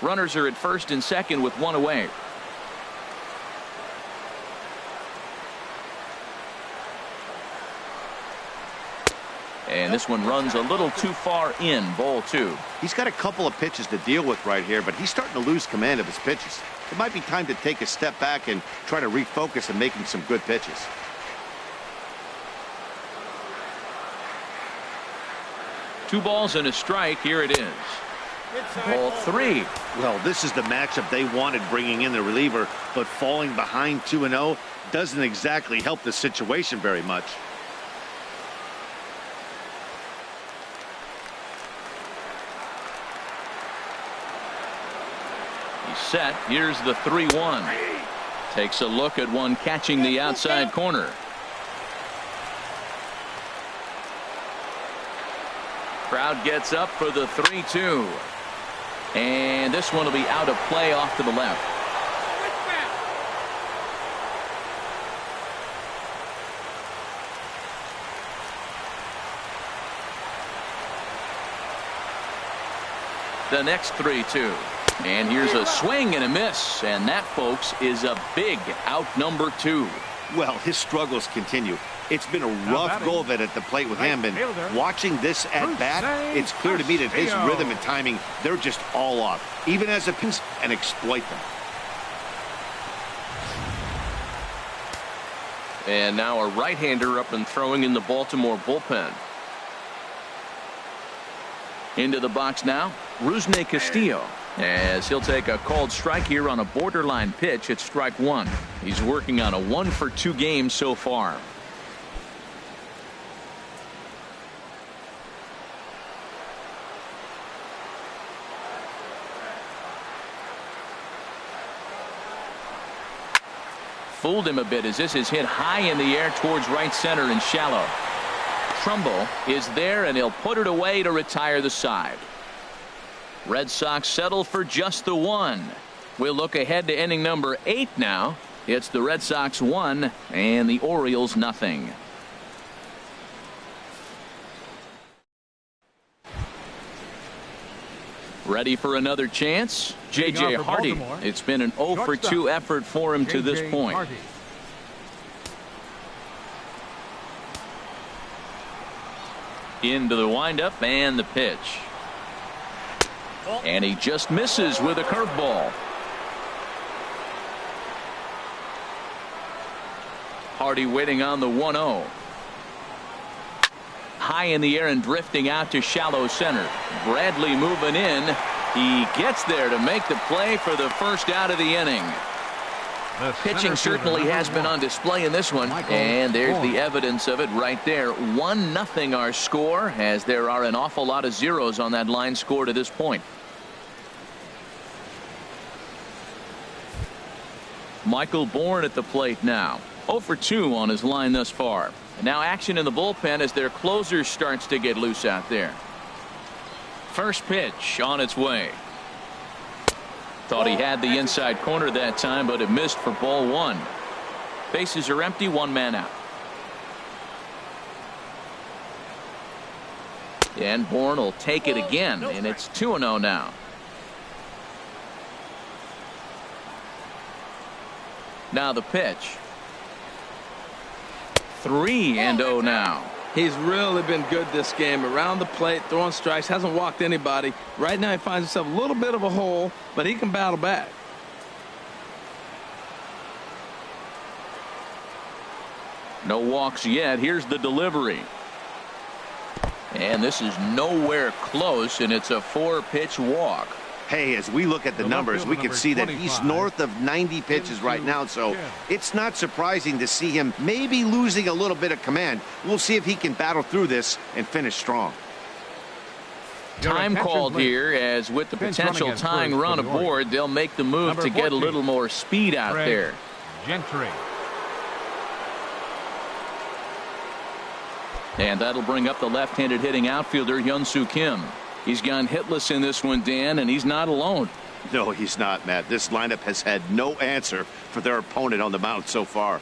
Runners are at first and second with one away. And this one runs a little too far in. Ball 2. He's got a couple of pitches to deal with right here, but he's starting to lose command of his pitches. It might be time to take a step back and try to refocus on making some good pitches. Two balls and a strike. Here it is. Ball 3. Well, this is the matchup they wanted, bringing in the reliever, but falling behind 2-0 doesn't exactly help the situation very much. He's set. Here's the 3-1. Takes a look at one catching the outside corner. Crowd gets up for the 3-2. And this one will be out of play off to the left. The next 3-2. And here's a swing and a miss. And that, folks, is a big out number 2. Well, his struggles continue. It's been a rough go of it at the plate with him, and watching this at bat, it's clear to me that his rhythm and timing, they're just all off, even as a pitch, and exploit them. And now a right-hander up and throwing in the Baltimore bullpen. Into the box now, Rusney Castillo, as he'll take a called strike here on a borderline pitch at strike 1. He's working on a 1-for-2 game so far. Fooled him a bit as this is hit high in the air towards right center and shallow. Trumbo is there, and he'll put it away to retire the side. Red Sox settle for just the 1. We'll look ahead to inning number 8 now. It's the Red Sox 1 and the Orioles nothing. Ready for another chance? J.J. Hardy. It's been an 0-for-2 effort for him to this point. Into the windup and the pitch. And he just misses with a curveball. Hardy waiting on the 1-0. High in the air and drifting out to shallow center. Bradley moving in. He gets there to make the play for the first out of the inning. Pitching certainly has been on display in this one, and there's the evidence of it right there. 1-0 our score, as there are an awful lot of zeros on that line score to this point. Michael Bourne at the plate now. 0-for-2 on his line thus far. Now action in the bullpen as their closer starts to get loose out there. First pitch on its way. Thought he had the inside corner that time, but it missed for ball 1. Bases are empty, 1 man out. And Bourne will take it again, and it's 2-0 now. Now the pitch. 3-0 now. He's really been good this game. Around the plate, throwing strikes, hasn't walked anybody. Right now he finds himself a little bit of a hole, but he can battle back. No walks yet. Here's the delivery. And this is nowhere close, and it's a 4-pitch walk. Hey, as we look at the numbers, we can see that he's north of 90 pitches right now, so it's not surprising to see him maybe losing a little bit of command. We'll see if he can battle through this and finish strong. Time called here, as with the potential tying run aboard, they'll make the move to get a little more speed out there. And that'll bring up the left-handed hitting outfielder Hyun-Soo Kim. He's gone hitless in this one, Dan, and he's not alone. No, he's not, Matt. This lineup has had no answer for their opponent on the mound so far.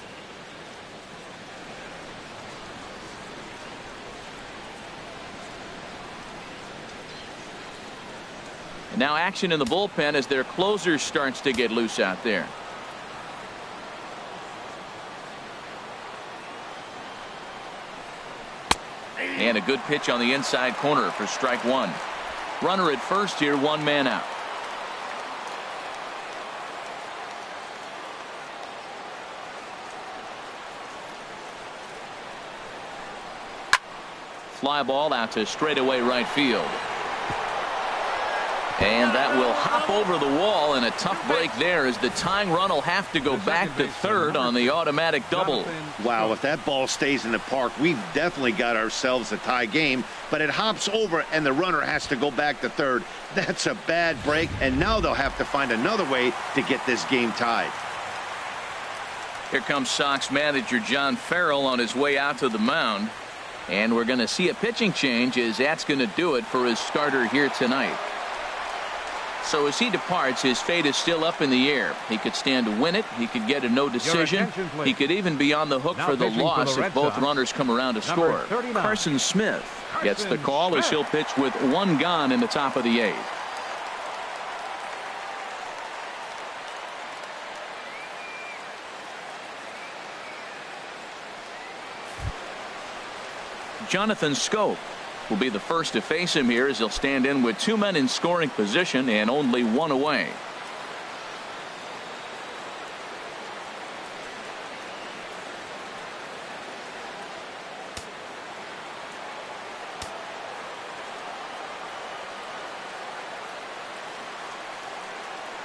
And now action in the bullpen as their closer starts to get loose out there. And a good pitch on the inside corner for strike one. Runner at first here, one man out. Fly ball out to straightaway right field. And that will hop over the wall, and a tough break there as the tying run will have to go back to third on the automatic double. Wow, if that ball stays in the park, we've definitely got ourselves a tie game, but it hops over and the runner has to go back to third. That's a bad break, and now they'll have to find another way to get this game tied. Here comes Sox manager John Farrell on his way out to the mound, and we're going to see a pitching change as that's going to do it for his starter here tonight. So as he departs, his fate is still up in the air. He could stand to win it. He could get a no decision. He could even be on the hook for the loss if both runners come around to score. Carson Smith gets the call as he'll pitch with one gone in the top of the eighth. Jonathan Schoop will be the first to face him here as he'll stand in with two men in scoring position and only one away.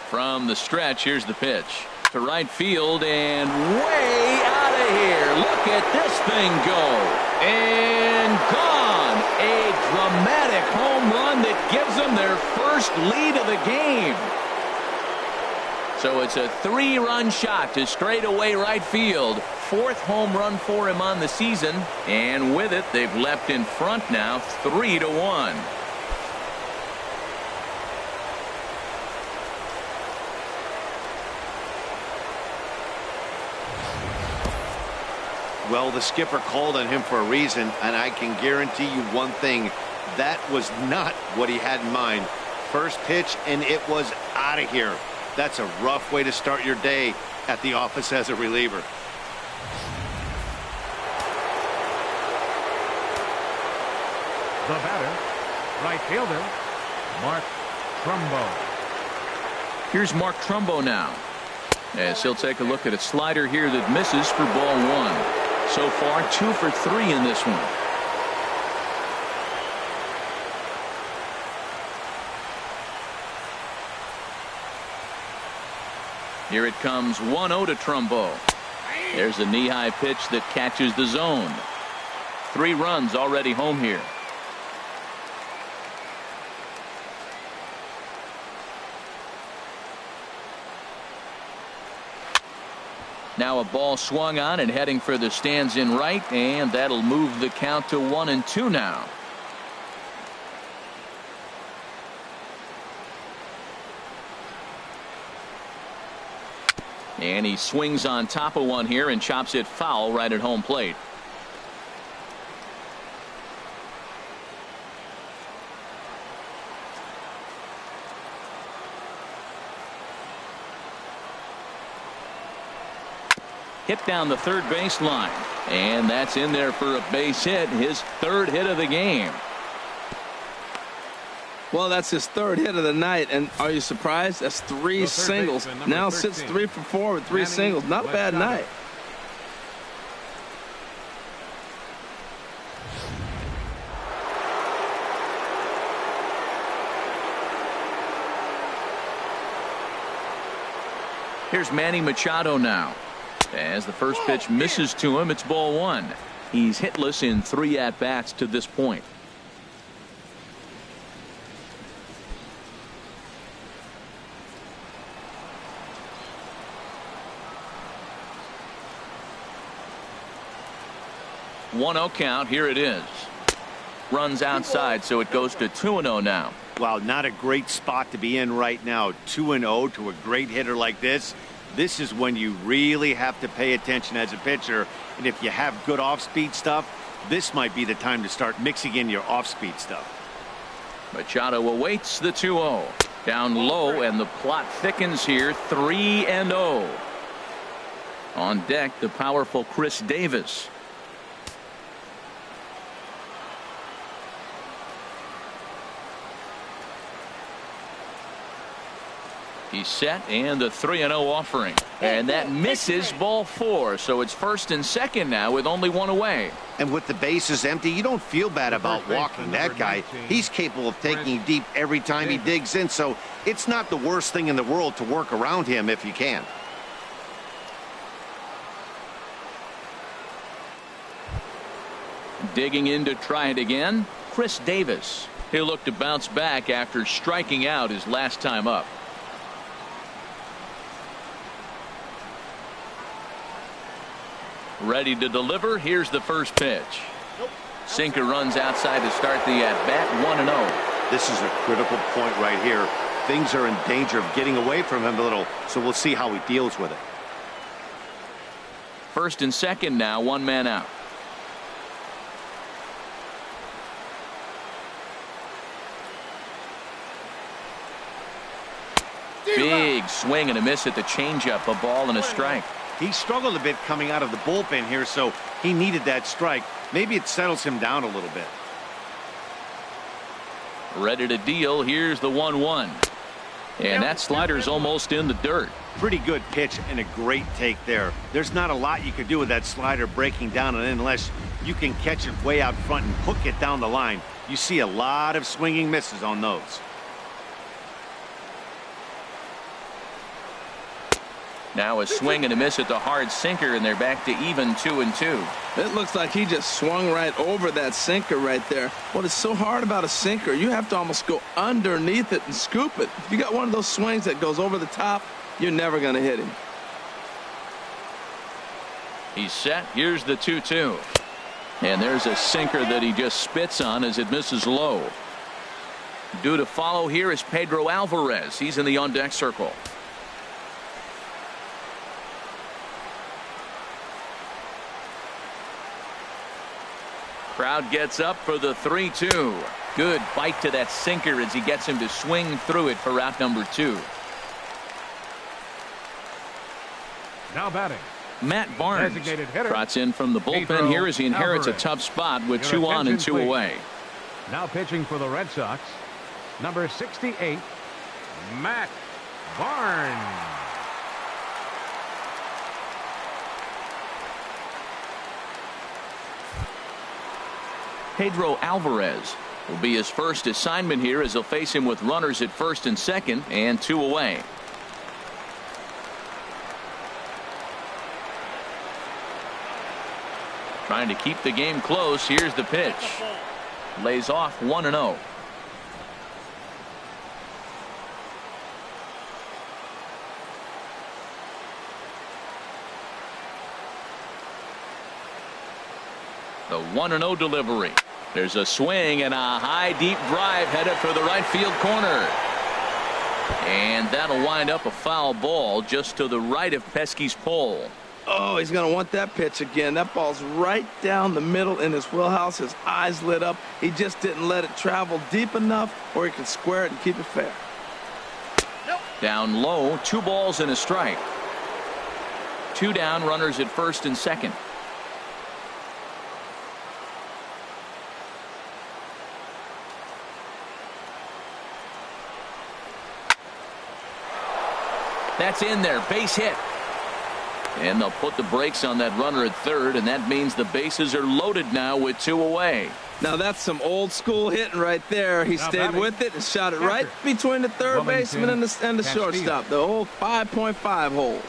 From the stretch, here's the pitch to right field and way out of here. Look at this thing go. And gone. A dramatic home run that gives them their first lead of the game. So it's a three-run shot to straightaway right field. Fourth home run for him on the season. And with it, they've leapt in front now 3-1. Well, the skipper called on him for a reason, and I can guarantee you one thing. That was not what he had in mind. First pitch, and it was out of here. That's a rough way to start your day at the office as a reliever. The batter, right fielder, Mark Trumbo. Here's Mark Trumbo now, as he'll take a look at a slider here that misses for ball one. So far, 2 for 3 in this one. Here it comes 1-0 to Trumbo. There's a knee-high pitch that catches the zone. 3 runs already home here. Now a ball swung on and heading for the stands in right, and that'll move the count to 1-2 now. And he swings on top of one here and chops it foul right at home plate. Hit down the third baseline, and that's in there for a base hit, his third hit of the game. Well, that's his third hit of the night, and are you surprised? That's 3 singles. Now sits 3 for 4 with 3 singles. Not a bad night. Here's Manny Machado now. As the first pitch misses to him, it's ball one. He's hitless in 3 at-bats to this point. 1-0 count. Here it is. Runs outside, so it goes to 2-0 now. Wow, not a great spot to be in right now. 2-0 to a great hitter like this. This is when you really have to pay attention as a pitcher. And if you have good off-speed stuff, this might be the time to start mixing in your off-speed stuff. Machado awaits the 2-0. Down low, and the plot thickens here. 3-0. On deck, the powerful Chris Davis. He's set, and the 3-0 offering. And that misses, ball 4. So it's first and second now with only one away. And with the bases empty, you don't feel bad about walking that guy. He's capable of taking you deep every time he digs in. So it's not the worst thing in the world to work around him if you can. Digging in to try it again, Chris Davis. He'll look to bounce back after striking out his last time up. Ready to deliver. Here's the first pitch. Sinker runs outside to start the at-bat. 1-0. This is a critical point right here. Things are in danger of getting away from him a little, so we'll see how he deals with it. First and second now, one man out. Big swing and a miss at the changeup. A ball and a strike. He struggled a bit coming out of the bullpen here, so he needed that strike. Maybe it settles him down a little bit. Ready to deal. Here's the 1-1. And that slider's almost in the dirt. Pretty good pitch and a great take there. There's not a lot you could do with that slider breaking down and in unless you can catch it way out front and hook it down the line. You see a lot of swinging misses on those. Now a swing and a miss at the hard sinker, and they're back to even 2-2. It looks like he just swung right over that sinker right there. What is so hard about a sinker, you have to almost go underneath it and scoop it. If you got one of those swings that goes over the top, you're never going to hit him. He's set. Here's the 2-2. And there's a sinker that he just spits on as it misses low. Due to follow here is Pedro Alvarez. He's in the on-deck circle. Crowd gets up for the 3-2. Good bite to that sinker as he gets him to swing through it for out number 2. Now batting, Matt Barnes trots in from the bullpen Pedro here as he inherits Alvarez. a tough spot with Your 2 on and attention, 2 please. away. Now pitching for the Red Sox, number 68, Matt Barnes. Pedro Alvarez will be his first assignment here as he'll face him with runners at first and second and 2 away. Trying to keep the game close. Here's the pitch. Lays off 1-0. The 1-0 delivery. There's a swing and a high deep drive headed for the right field corner. And that'll wind up a foul ball just to the right of Pesky's pole. Oh, he's going to want that pitch again. That ball's right down the middle in his wheelhouse. His eyes lit up. He just didn't let it travel deep enough where he could square it and keep it fair. Down low, 2 balls and a strike. 2 down, runners at first and second. That's in there, base hit. And they'll put the brakes on that runner at third, and that means the bases are loaded now with 2 away. Now that's some old school hitting right there. He stayed with it and shot it right between the third baseman and the shortstop. The old 5.5 hole.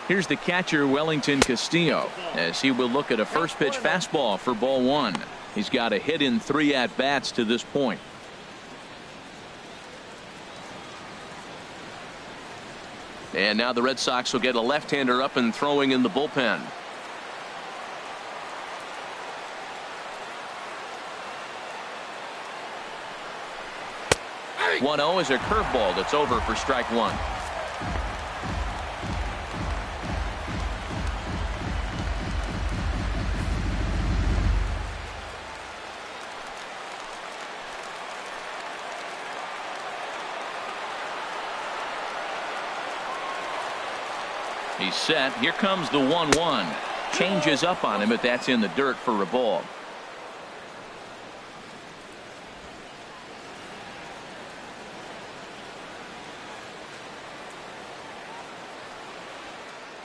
Here's the catcher, Wellington Castillo, as he will look at a first pitch fastball for ball 1. He's got a hit in 3 at-bats to this point. And now the Red Sox will get a left-hander up and throwing in the bullpen. 1-0 is a curveball that's over for strike 1. He's set. Here comes the 1-1. Changes up on him, but that's in the dirt for a ball.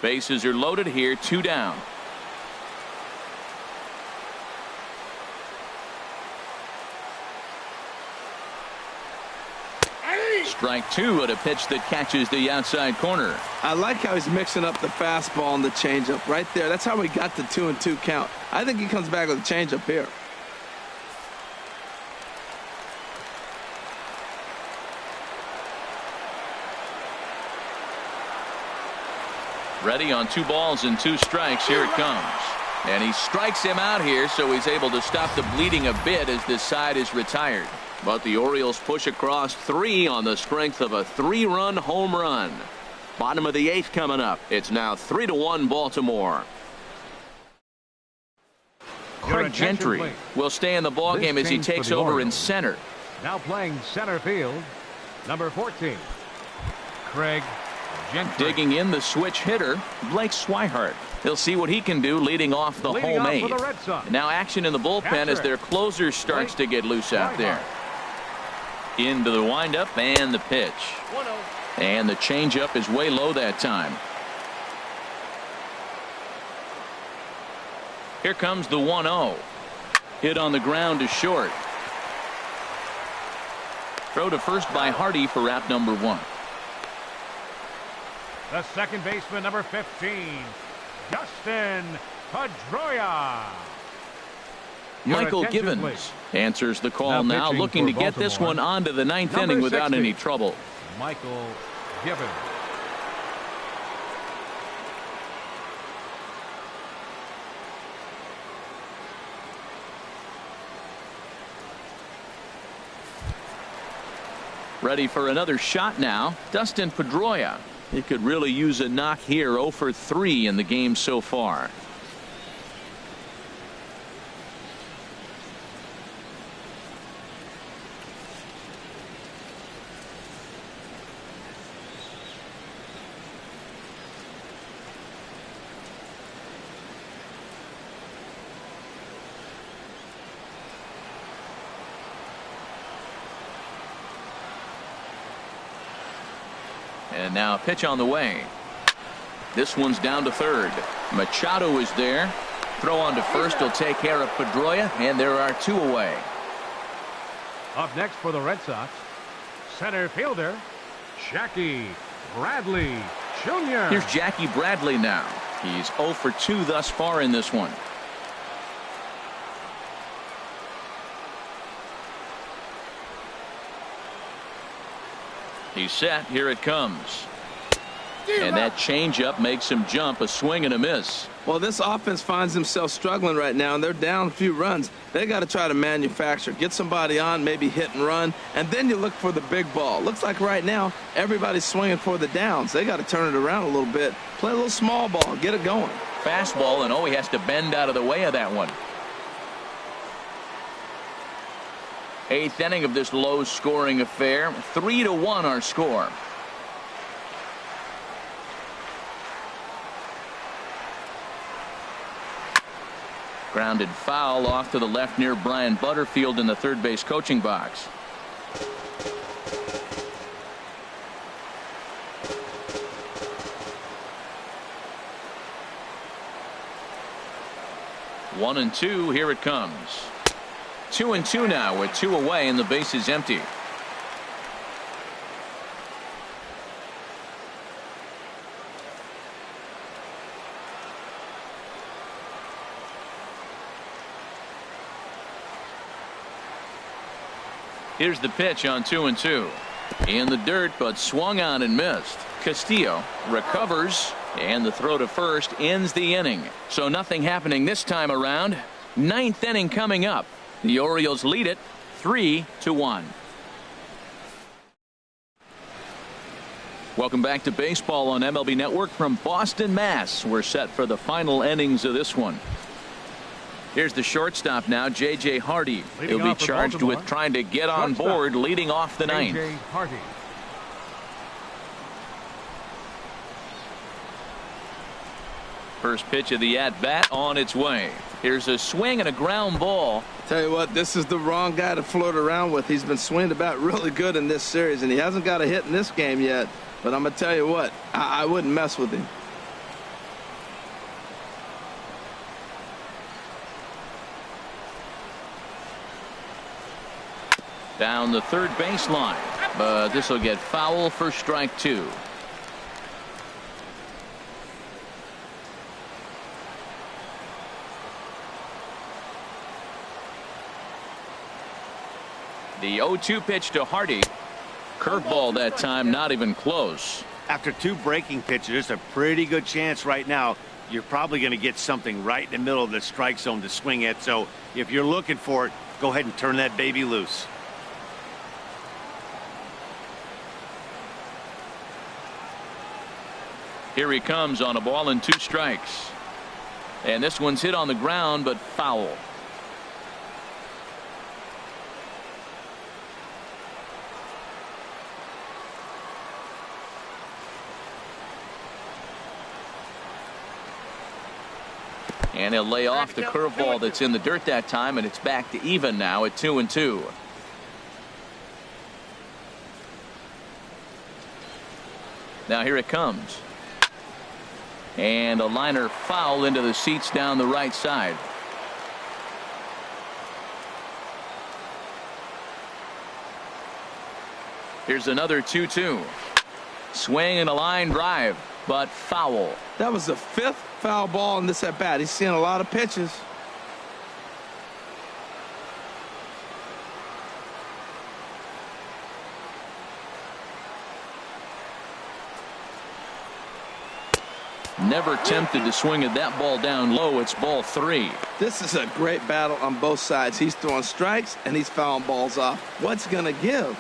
Bases are loaded here, 2 down. Strike 2 at a pitch that catches the outside corner. I like how he's mixing up the fastball and the changeup right there. That's how we got the 2-2 count. I think he comes back with a changeup here. Ready on 2 balls and 2 strikes. Here it comes. And he strikes him out here, so he's able to stop the bleeding a bit as this side is retired. But the Orioles push across 3 on the strength of a 3-run home run. Bottom of the 8th coming up. It's now 3-1 Baltimore. Craig Gentry will stay in the ballgame as he takes over in center. Now playing center field, number 14, Craig Gentry. Digging in the switch hitter, Blake Swihart. He'll see what he can do leading off the home 8. Now action in the bullpen as their closer starts to get loose out there. Into the windup and the pitch. And the changeup is way low that time. Here comes the 1-0. Hit on the ground to short. Throw to first by Hardy for out number 1. The second baseman, number 15, Dustin Pedroia. Michael Givens answers the call now looking to get this one onto the 9th inning without any trouble. Michael Givens. Ready for another shot now. Dustin Pedroia. He could really use a knock here. 0 for 3 in the game so far. And now a pitch on the way. This one's down to third. Machado is there. Throw on to first will take care of Pedroia, and there are 2 away. Up next for the Red Sox, center fielder Jackie Bradley Jr. Here's Jackie Bradley now. He's 0 for 2 thus far in this one. He's set. Here it comes. And that changeup makes him jump. A swing and a miss. Well, this offense finds themselves struggling right now, and they're down a few runs. They got to try to manufacture, get somebody on, maybe hit and run, and then you look for the big ball. Looks like right now everybody's swinging for the downs. They got to turn it around a little bit, play a little small ball, get it going. Fastball, and he has to bend out of the way of that one. 8th inning of this low-scoring affair. 3-1 our score. Grounded foul off to the left near Brian Butterfield in the third base coaching box. One and 2. Here it comes. 2-2 now with 2 away and the base is empty. Here's the pitch on 2-2. In the dirt, but swung on and missed. Castillo recovers, and the throw to first ends the inning. So nothing happening this time around. Ninth inning coming up. The Orioles lead it 3-1. Welcome back to baseball on MLB Network from Boston, Mass. We're set for the final innings of this one. Here's the shortstop now, J.J. Hardy. He'll be charged with trying to get on board leading off the ninth. J.J. Hardy. First pitch of the at-bat on its way. Here's a swing and a ground ball. Tell you what, this is the wrong guy to float around with. He's been swinging the bat really good in this series, and he hasn't got a hit in this game yet. But I'm going to tell you what, I wouldn't mess with him. Down the third baseline, but this will get foul for strike two. The 0-2 pitch to Hardy. Curveball that time, not even close. After two breaking pitches, there's a pretty good chance right now you're probably going to get something right in the middle of the strike zone to swing at. So if you're looking for it, go ahead and turn that baby loose. Here he comes on a ball and 2 strikes. And this one's hit on the ground, but foul. And he'll lay off the curveball that's in the dirt that time, and it's back to even now at 2-2. Now here it comes. And a liner foul into the seats down the right side. Here's another 2-2. Swing and a line drive, but foul. That was the 5th foul ball in this at bat. He's seeing a lot of pitches. Never tempted to swing at that ball down low. It's ball 3. This is a great battle on both sides. He's throwing strikes and he's fouling balls off. What's going to give?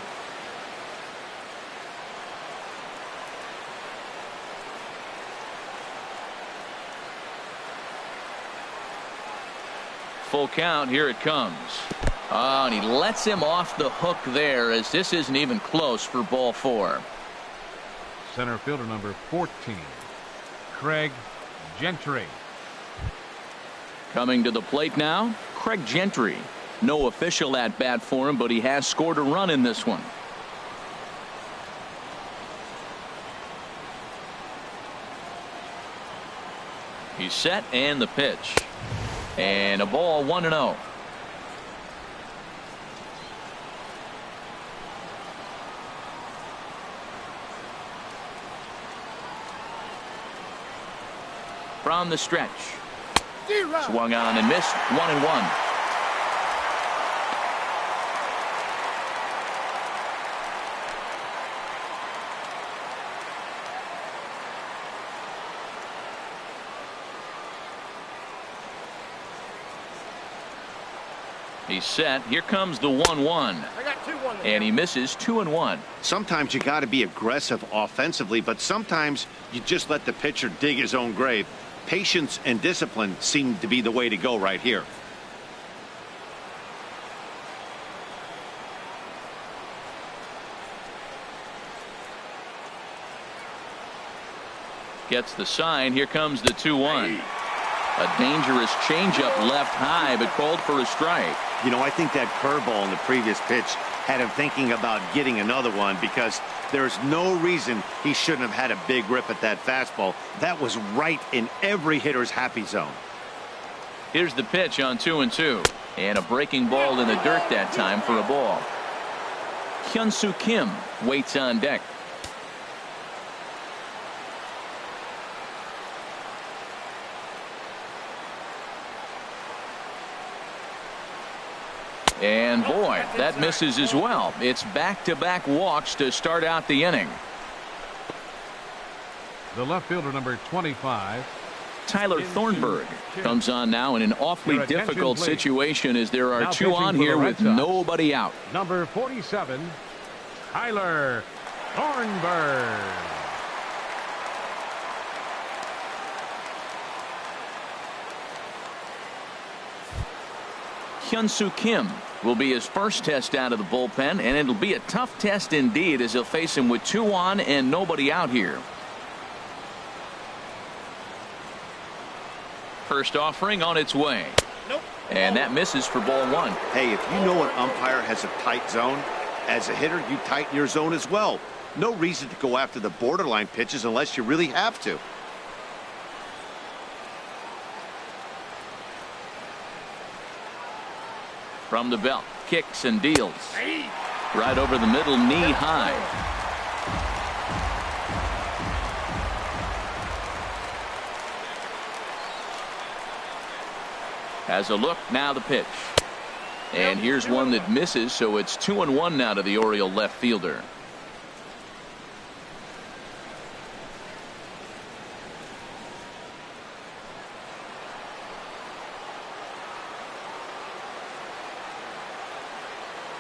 Full count. Here it comes. Oh, and he lets him off the hook there, as this isn't even close for ball 4. Center fielder number 14, Craig Gentry. Coming to the plate now, Craig Gentry. No official at bat for him, but he has scored a run in this one. He's set, and the pitch. And a ball, 1-0. From the stretch. Swung on and missed. 1-1. He's set. Here comes the 1-1. And he misses. 2-1. Sometimes you got to be aggressive offensively, but sometimes you just let the pitcher dig his own grave. Patience and discipline seem to be the way to go right here. Gets the sign. Here comes the 2-1. A dangerous changeup left high, but called for a strike. You know, I think that curveball in the previous pitch had him thinking about getting another one, because there's no reason he shouldn't have had a big rip at that fastball. That was right in every hitter's happy zone. Here's the pitch on 2-2. And a breaking ball in the dirt that time for a ball. Hyun-Soo Kim waits on deck. And boy, that misses as well. It's back-to-back walks to start out the inning. The left fielder, number 25. Tyler Thornburg comes on now in an awfully Your attention, difficult please. situation as there are Now two pitching on for the here Red with Sox. nobody out. Number 47, Tyler Thornburg. Hyun-Soo Kim will be his first test out of the bullpen, and it'll be a tough test indeed as he'll face him with two on and nobody out here. First offering on its way. And that misses for ball one. Hey, if you know an umpire has a tight zone, as a hitter, you tighten your zone as well. No reason to go after the borderline pitches unless you really have to. From the belt, kicks and deals. Right over the middle, knee high. Has a look, now the pitch. And here's one that misses, so it's 2-1 now to the Oriole left fielder.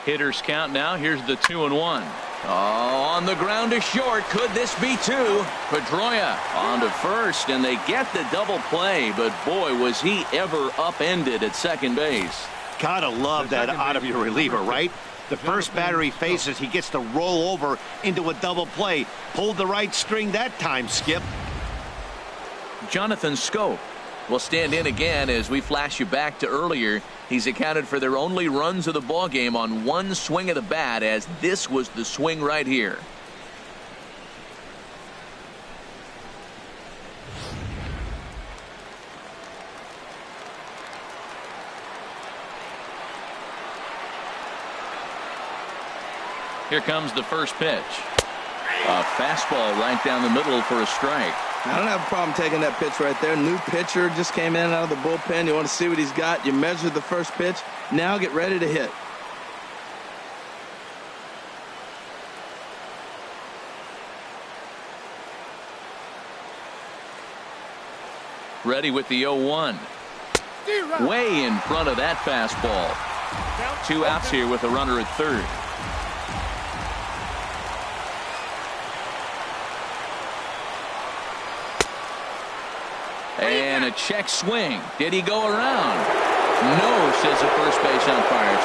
Hitters count now. Here's the 2-1. Oh, on the ground to short. Could this be two? Pedroia on to first, and they get the double play, but boy, was he ever upended at second base. Gotta love that out of your reliever, right? The first batter he faces, he gets to roll over into a double play. Pulled the right string that time, Skip. Jonathan Scope will stand in again as we flash you back to earlier. He's accounted for their only runs of the ball game on one swing of the bat, as this was the swing right here. Here comes the first pitch. A fastball right down the middle for a strike. I don't have a problem taking that pitch right there. New pitcher just came in out of the bullpen. You want to see what he's got. You measure the first pitch. Now get ready to hit. Ready with the 0-1. Way in front of that fastball. 2 outs here with a runner at third. And a check swing. Did he go around? No, says the first base umpire. It's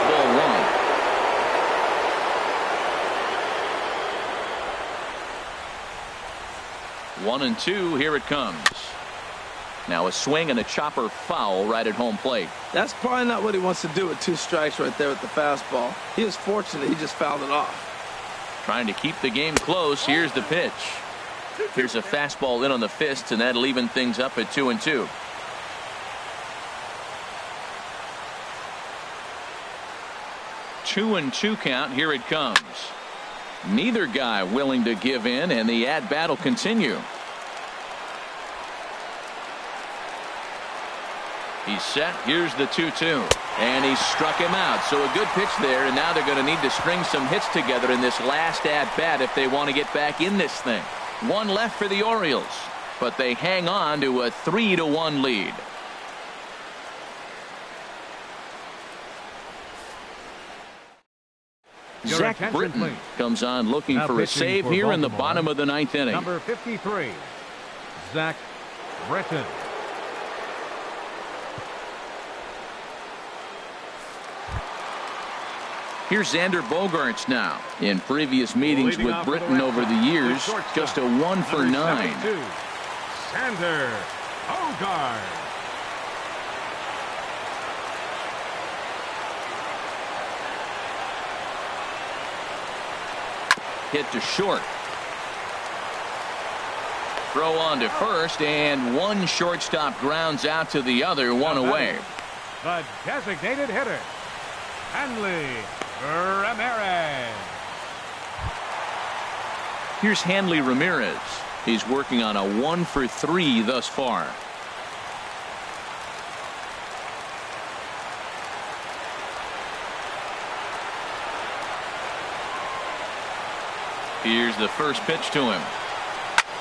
ball one. 1-2. Here it comes. Now a swing and a chopper foul right at home plate. That's probably not what he wants to do with 2 strikes right there with the fastball. He was fortunate. He just fouled it off. Trying to keep the game close. Here's the pitch. Here's a fastball in on the fists, and that'll even things up at 2-2. Two and two count. Here it comes. Neither guy willing to give in, and the at-bat will continue. He's set. Here's the 2-2. And he struck him out. So a good pitch there, and now they're going to need to string some hits together in this last at-bat if they want to get back in this thing. One left for the Orioles, but they hang on to a 3-1 lead. Zach Britton comes on looking for a save here Baltimore, in the bottom of the 9th inning. Number 53, Zach Britton. Here's Xander Bogaerts now. In previous meetings with Britton over the years, just a 1 for 9. Xander Bogaerts. Hit to short. Throw on to first, and one shortstop grounds out to the other, one away. The designated hitter, Hanley Ramirez. Here's Hanley Ramirez. He's working on a 1 for 3 thus far. Here's the first pitch to him.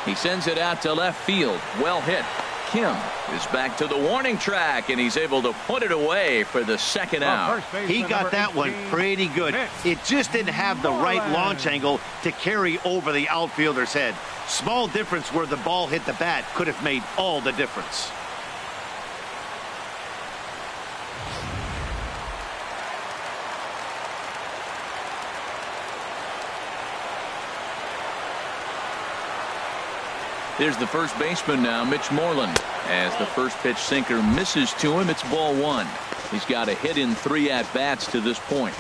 He sends it out to left field. Well hit. Kim is back to the warning track, and he's able to put it away for the second out. He got that one pretty good. It just didn't have the right launch angle to carry over the outfielder's head. Small difference where the ball hit the bat could have made all the difference. Here's the first baseman now, Mitch Moreland. As the first pitch sinker misses to him, it's ball one. He's got a hit in 3 at-bats to this point.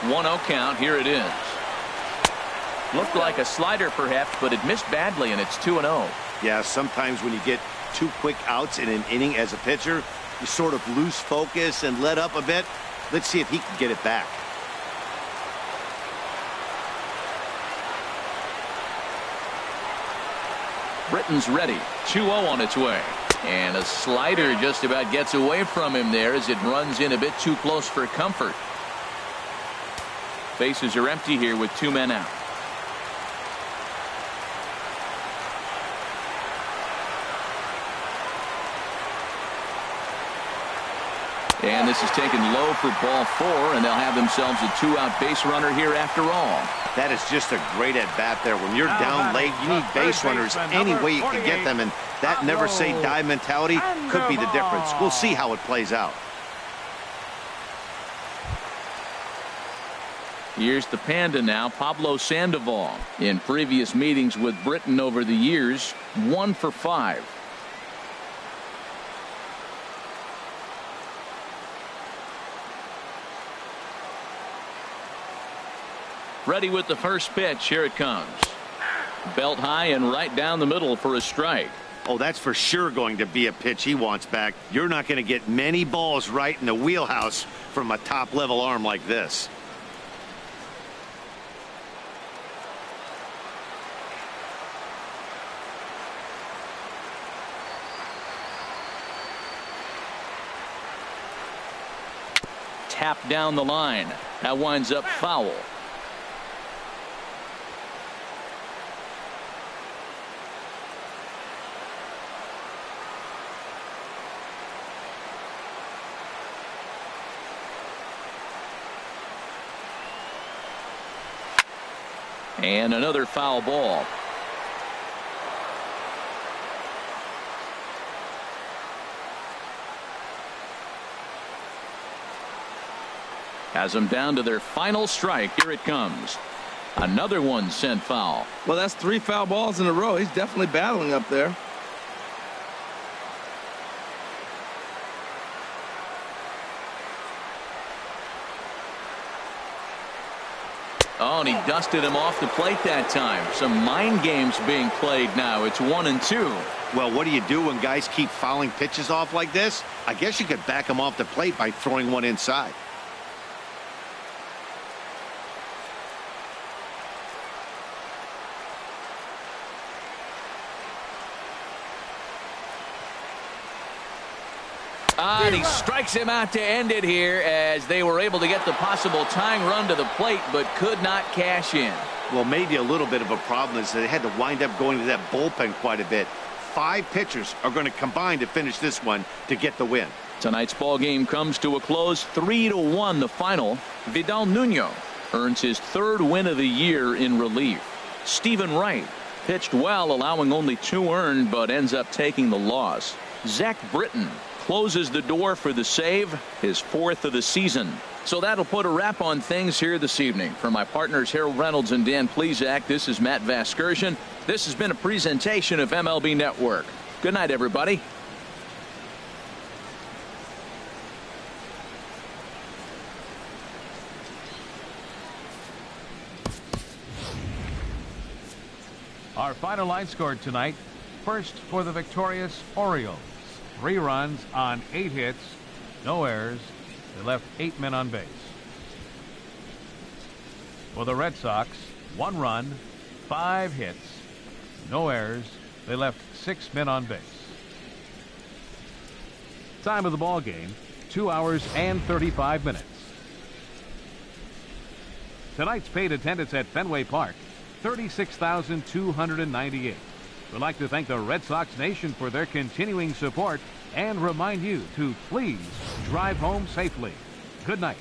One 0 count. Here it is. Looked like a slider perhaps, but it missed badly, and it's 2-0. Yeah, sometimes when you get 2 quick outs in an inning as a pitcher, you sort of lose focus and let up a bit. Let's see if he can get it back. Britton's ready. 2-0 on its way. And a slider just about gets away from him there as it runs in a bit too close for comfort. Bases are empty here with 2 men out. And this is taken low for ball 4, and they'll have themselves a 2-out base runner here after all. That is just a great at-bat there. When you're down late, you need base runners any way you can get them, and that never-say-die mentality could be the difference. We'll see how it plays out. Here's the Panda now, Pablo Sandoval. In previous meetings with Britton over the years, 1 for 5. Ready with the first pitch. Here it comes. Belt high and right down the middle for a strike. Oh, that's for sure going to be a pitch he wants back. You're not going to get many balls right in the wheelhouse from a top-level arm like this. Tap down the line. That winds up foul. And another foul ball. Has them down to their final strike. Here it comes. Another one sent foul. Well, that's 3 foul balls in a row. He's definitely battling up there. Oh, and he dusted him off the plate that time. Some mind games being played now. It's 1-2. Well, what do you do when guys keep fouling pitches off like this? I guess you could back them off the plate by throwing one inside. And he strikes him out to end it here as they were able to get the possible tying run to the plate but could not cash in. Well, maybe a little bit of a problem is they had to wind up going to that bullpen quite a bit. 5 pitchers are going to combine to finish this one to get the win. Tonight's ball game comes to a close. 3-1 the final. Vidal Nuno earns his 3rd win of the year in relief. Stephen Wright pitched well, allowing only 2 earned, but ends up taking the loss. Zach Britton closes the door for the save, his 4th of the season. So that'll put a wrap on things here this evening. For my partners Harold Reynolds and Dan Plesac, this is Matt Vasgersian. This has been a presentation of MLB Network. Good night, everybody. Our final line scored tonight. First for the victorious Orioles. 3 runs on 8 hits, no errors. They left 8 men on base. For the Red Sox, 1 run, 5 hits, no errors, They left 6 men on base. Time of the ball game, 2 hours and 35 minutes. Tonight's paid attendance at Fenway Park, 36,298. We'd like to thank the Red Sox Nation for their continuing support and remind you to please drive home safely. Good night.